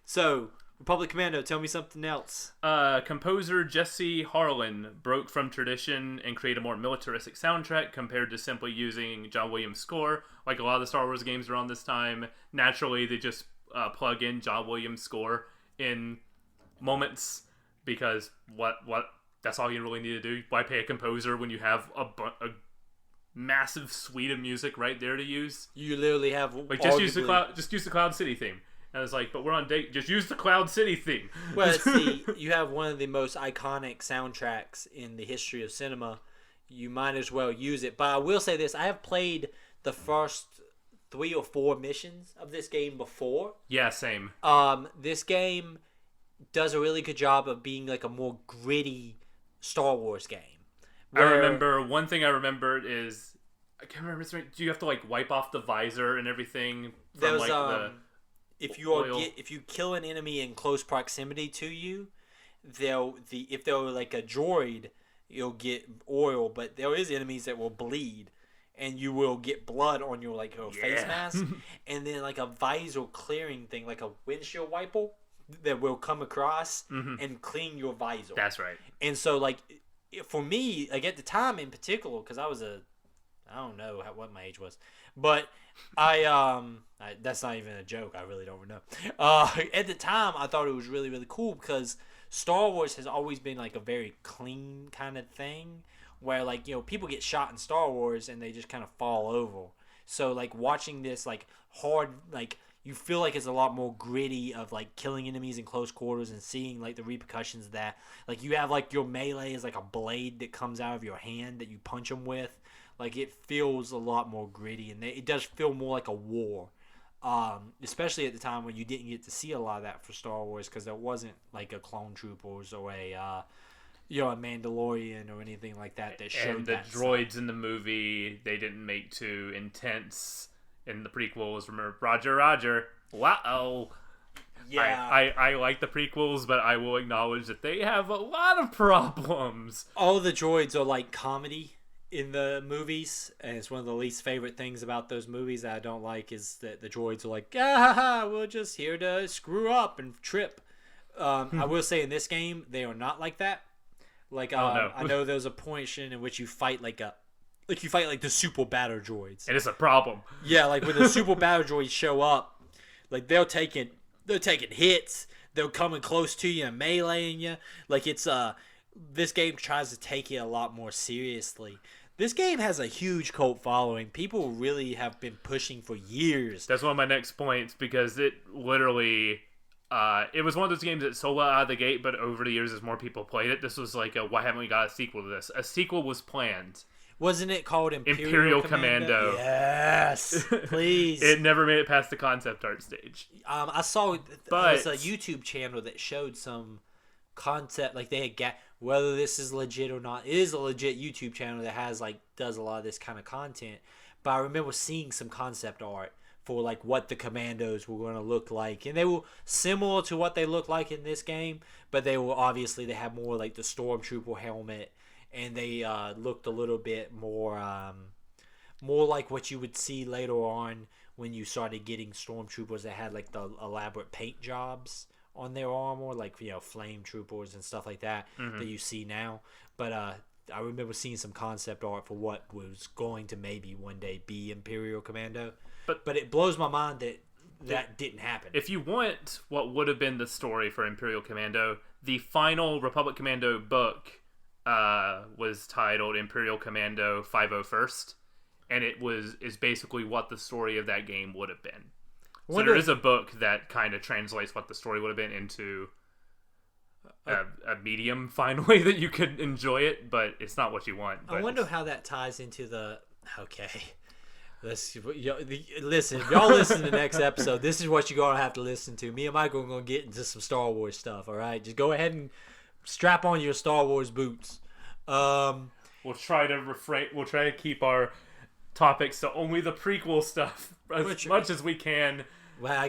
So, Republic Commando, tell me something else. Composer Jesse Harlan broke from tradition and created a more militaristic soundtrack compared to simply using John Williams' score. Like a lot of the Star Wars games around this time, naturally they just plug in John Williams' score in moments because what that's all you really need to do. Why pay a composer when you have a massive suite of music right there to use? You literally have just use the Cloud City theme. And I was like, but we're on date. Just use the Cloud City theme. Well, see, you have one of the most iconic soundtracks in the history of cinema. You might as well use it. But I will say this. I have played the first 3 or 4 missions of this game before. Yeah, same. This game does a really good job of being like a more gritty Star Wars game. One thing I remembered is, I can't remember. Do you have to like wipe off the visor and everything from If you kill an enemy in close proximity to you, if they're like a droid, you'll get oil. But there is enemies that will bleed, and you will get blood on your like your face mask, and then like a visor clearing thing, like a windshield wiper that will come across and clean your visor. That's right. And so like for me, like at the time in particular, because I don't know what my age was, but that's not even a joke. I really don't know. At the time, I thought it was really, really cool because Star Wars has always been like a very clean kind of thing where like, you know, people get shot in Star Wars and they just kind of fall over. So like watching this like hard, like you feel like it's a lot more gritty of like killing enemies in close quarters and seeing like the repercussions of that. Like you have like your melee is like a blade that comes out of your hand that you punch them with. Like it feels a lot more gritty, and it does feel more like a war, especially at the time when you didn't get to see a lot of that for Star Wars because there wasn't like a Clone Troopers or a Mandalorian or anything like that showed and the that droids side. in the movie they didn't make too intense in the prequels. Remember, Roger. Wow. Yeah, I like the prequels, but I will acknowledge that they have a lot of problems. all the droids are like comedy in the movies, and it's one of the least favorite things about those movies that I don't like is that the droids are like, we're just here to screw up and trip. I will say in this game they are not like that. Like I know there's a portion in which you fight like the super battle droids, And it's a problem. yeah, like when the super battle droids show up, like they're taking hits, they're coming close to you and meleeing you. Like it's this game tries to take it a lot more seriously. This game has a huge cult following. People really have been pushing for years. That's one of my next points because it literally, it was one of those games that sold out of the gate, but over the years as more people played it, this was like, why haven't we got a sequel to this? A sequel was planned. Wasn't it called Imperial Commando? Yes, please. It never made it past the concept art stage. I saw But- there's a YouTube channel that showed some concept, like they had whether this is legit or not. It is a legit YouTube channel that has like does a lot of this kind of content. But I remember seeing some concept art for like what the commandos were going to look like, and they were similar to what they look like in this game, but they had more like the stormtrooper helmet, and they looked a little bit more like what you would see later on when you started getting stormtroopers that had like the elaborate paint jobs on their armor, like, you know, flame troopers and stuff like that that you see now. But I remember seeing some concept art for what was going to maybe one day be Imperial Commando. But it blows my mind that didn't happen. If you want what would have been the story for Imperial Commando, the final Republic Commando book was titled Imperial Commando 501st, and is basically what the story of that game would have been. So there is a book that kind of translates what the story would have been into a medium, finally, that you could enjoy it, but it's not what you want. I wonder how that ties into the... Okay. Listen, if y'all listen to the next episode, this is what you're going to have to listen to. Me and Michael are going to get into some Star Wars stuff, all right? Just go ahead and strap on your Star Wars boots. We'll try to keep our topics to only the prequel stuff as much as we can,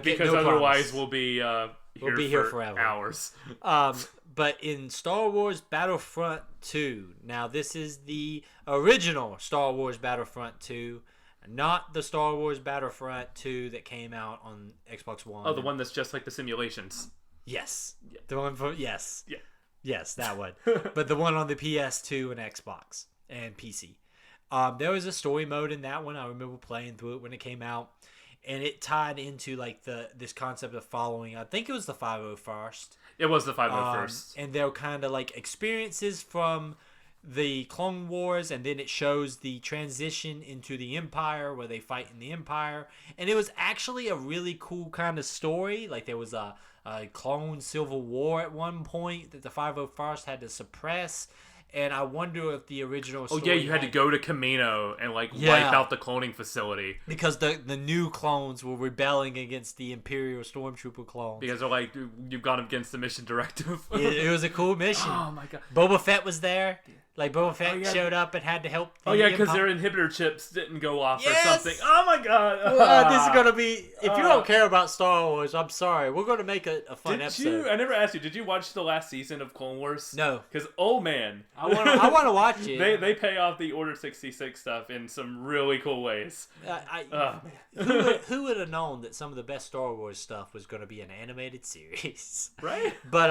because otherwise we'll be here forever. Hours. But in Star Wars Battlefront 2, now this is the original Star Wars Battlefront 2, not the Star Wars Battlefront 2 that came out on Xbox One. Oh, the one that's just like the simulations. Yes. Yeah. The one for yes. Yeah. Yes, that one. But the one on the PS2 and Xbox and PC. There was a story mode in that one. I remember playing through it when it came out, and it tied into like this concept of following. I think it was the 501st. It was the 501st. And they're kind of like experiences from the Clone Wars, and then it shows the transition into the Empire where they fight in the Empire. And it was actually a really cool kind of story. Like there was a clone civil war at one point that the 501st had to suppress. And I wonder if the original story... Oh, yeah, you had to go to Camino and, like, wipe out the cloning facility. Because the new clones were rebelling against the Imperial Stormtrooper clones. Because they're like, you've gone against the mission directive. It was a cool mission. Oh, my God. Boba Fett was there. Like Boba Fett showed up and had to help. Oh yeah, because their inhibitor chips didn't go off or something. Oh my god! This is gonna be. If you don't care about Star Wars, I'm sorry. We're gonna make a fun episode. I never asked you. Did you watch the last season of Clone Wars? No. Because oh man, I want to watch it. They pay off the Order 66 stuff in some really cool ways. Who would have known that some of the best Star Wars stuff was gonna be an animated series? Right. But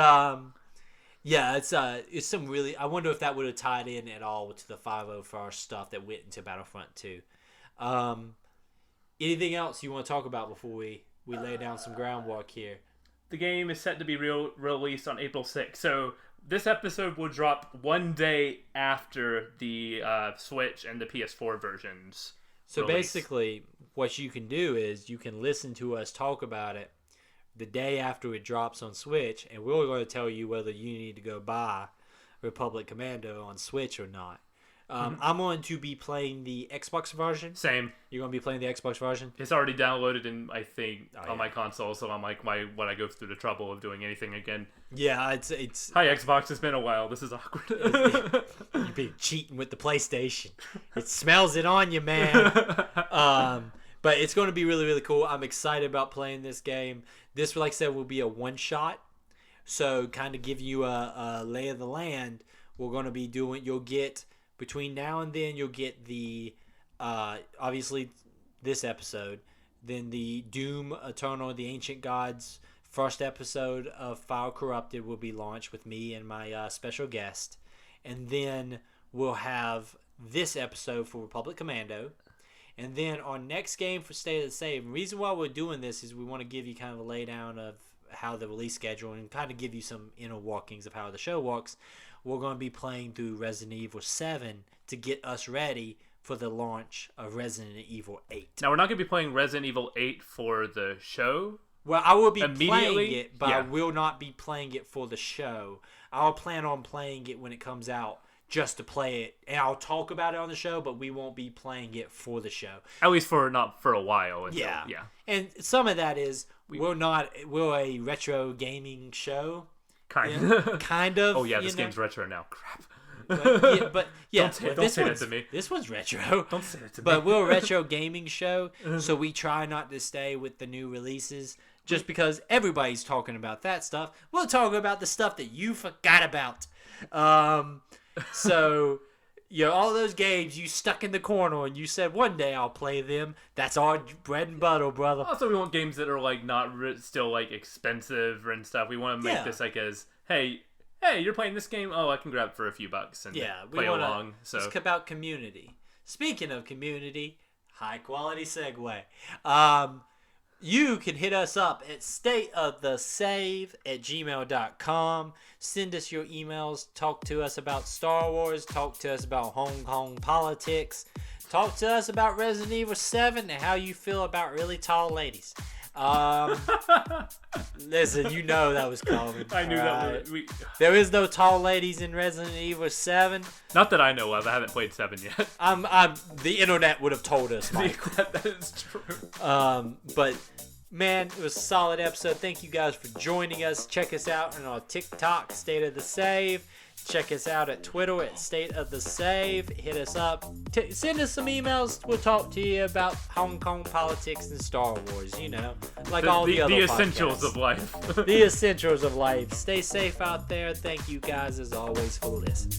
yeah, it's some really. I wonder if that would have tied in at all to the 501st stuff that went into Battlefront 2. Anything else you want to talk about before we lay down some groundwork here? The game is set to be released on April 6th, so this episode will drop one day after the Switch and the PS4 versions. So basically, what you can do is you can listen to us talk about it the day after it drops on Switch, and we're going to tell you whether you need to go buy Republic Commando on Switch or not. I'm going to be playing the Xbox version. Same. You're going to be playing the Xbox version? It's already downloaded in, I think, on my console, so I'm like, why would I go through the trouble of doing anything again? Yeah, it's Hi, Xbox. It's been a while. This is awkward. You've been cheating with the PlayStation. It smells it on you, man. But it's going to be really, really cool. I'm excited about playing this game. This, like I said, will be a one-shot. So, kind of give you a lay of the land. We're going to be doing... You'll get... Between now and then, you'll get the... obviously, this episode. Then the Doom Eternal, the Ancient Gods first episode of Fire Corrupted will be launched with me and my special guest. And then we'll have this episode for Republic Commando. And then our next game for State of the Save, the reason why we're doing this is we want to give you kind of a laydown of how the release schedule and kind of give you some inner workings of how the show works. We're going to be playing through Resident Evil 7 to get us ready for the launch of Resident Evil 8. Now, we're not going to be playing Resident Evil 8 for the show. Well, I will be playing it, but yeah. I will not be playing it for the show. I'll plan on playing it when it comes out. Just to play it, and I'll talk about it on the show, but we won't be playing it for the show. At least not for a while. Yeah. And some of that is we're a retro gaming show. Kind of. Oh yeah, this game's retro now. Crap. But yeah, don't say that to me. This one's retro. Don't say that to me. But we're a retro gaming show, so we try not to stay with the new releases. Just because everybody's talking about that stuff, we'll talk about the stuff that you forgot about. So, all those games you stuck in the corner and you said one day I'll play them. That's our bread and butter, brother. Also, we want games that are like not still like expensive and stuff. We want to make this like as hey, you're playing this game. Oh, I can grab it for a few bucks and play along. So it's about community. Speaking of community, high quality segue. You can hit us up at stateofthesave@gmail.com. Send us your emails. Talk to us about Star Wars. Talk to us about Hong Kong politics. Talk to us about Resident Evil 7 and how you feel about really tall ladies. Listen, you know that was coming. I knew that. There is no tall ladies in Resident Evil 7. Not that I know of. I haven't played 7 yet. The internet would have told us, Mike. That is true. But man, it was a solid episode. Thank you guys for joining us. Check us out on our TikTok, State of the Save. Check us out at Twitter at State of the Save. Hit us up. Send us some emails. We'll talk to you about Hong Kong politics and Star Wars. Like all the other essentials podcasts. of life. The essentials of life. Stay safe out there. Thank you guys as always for listening.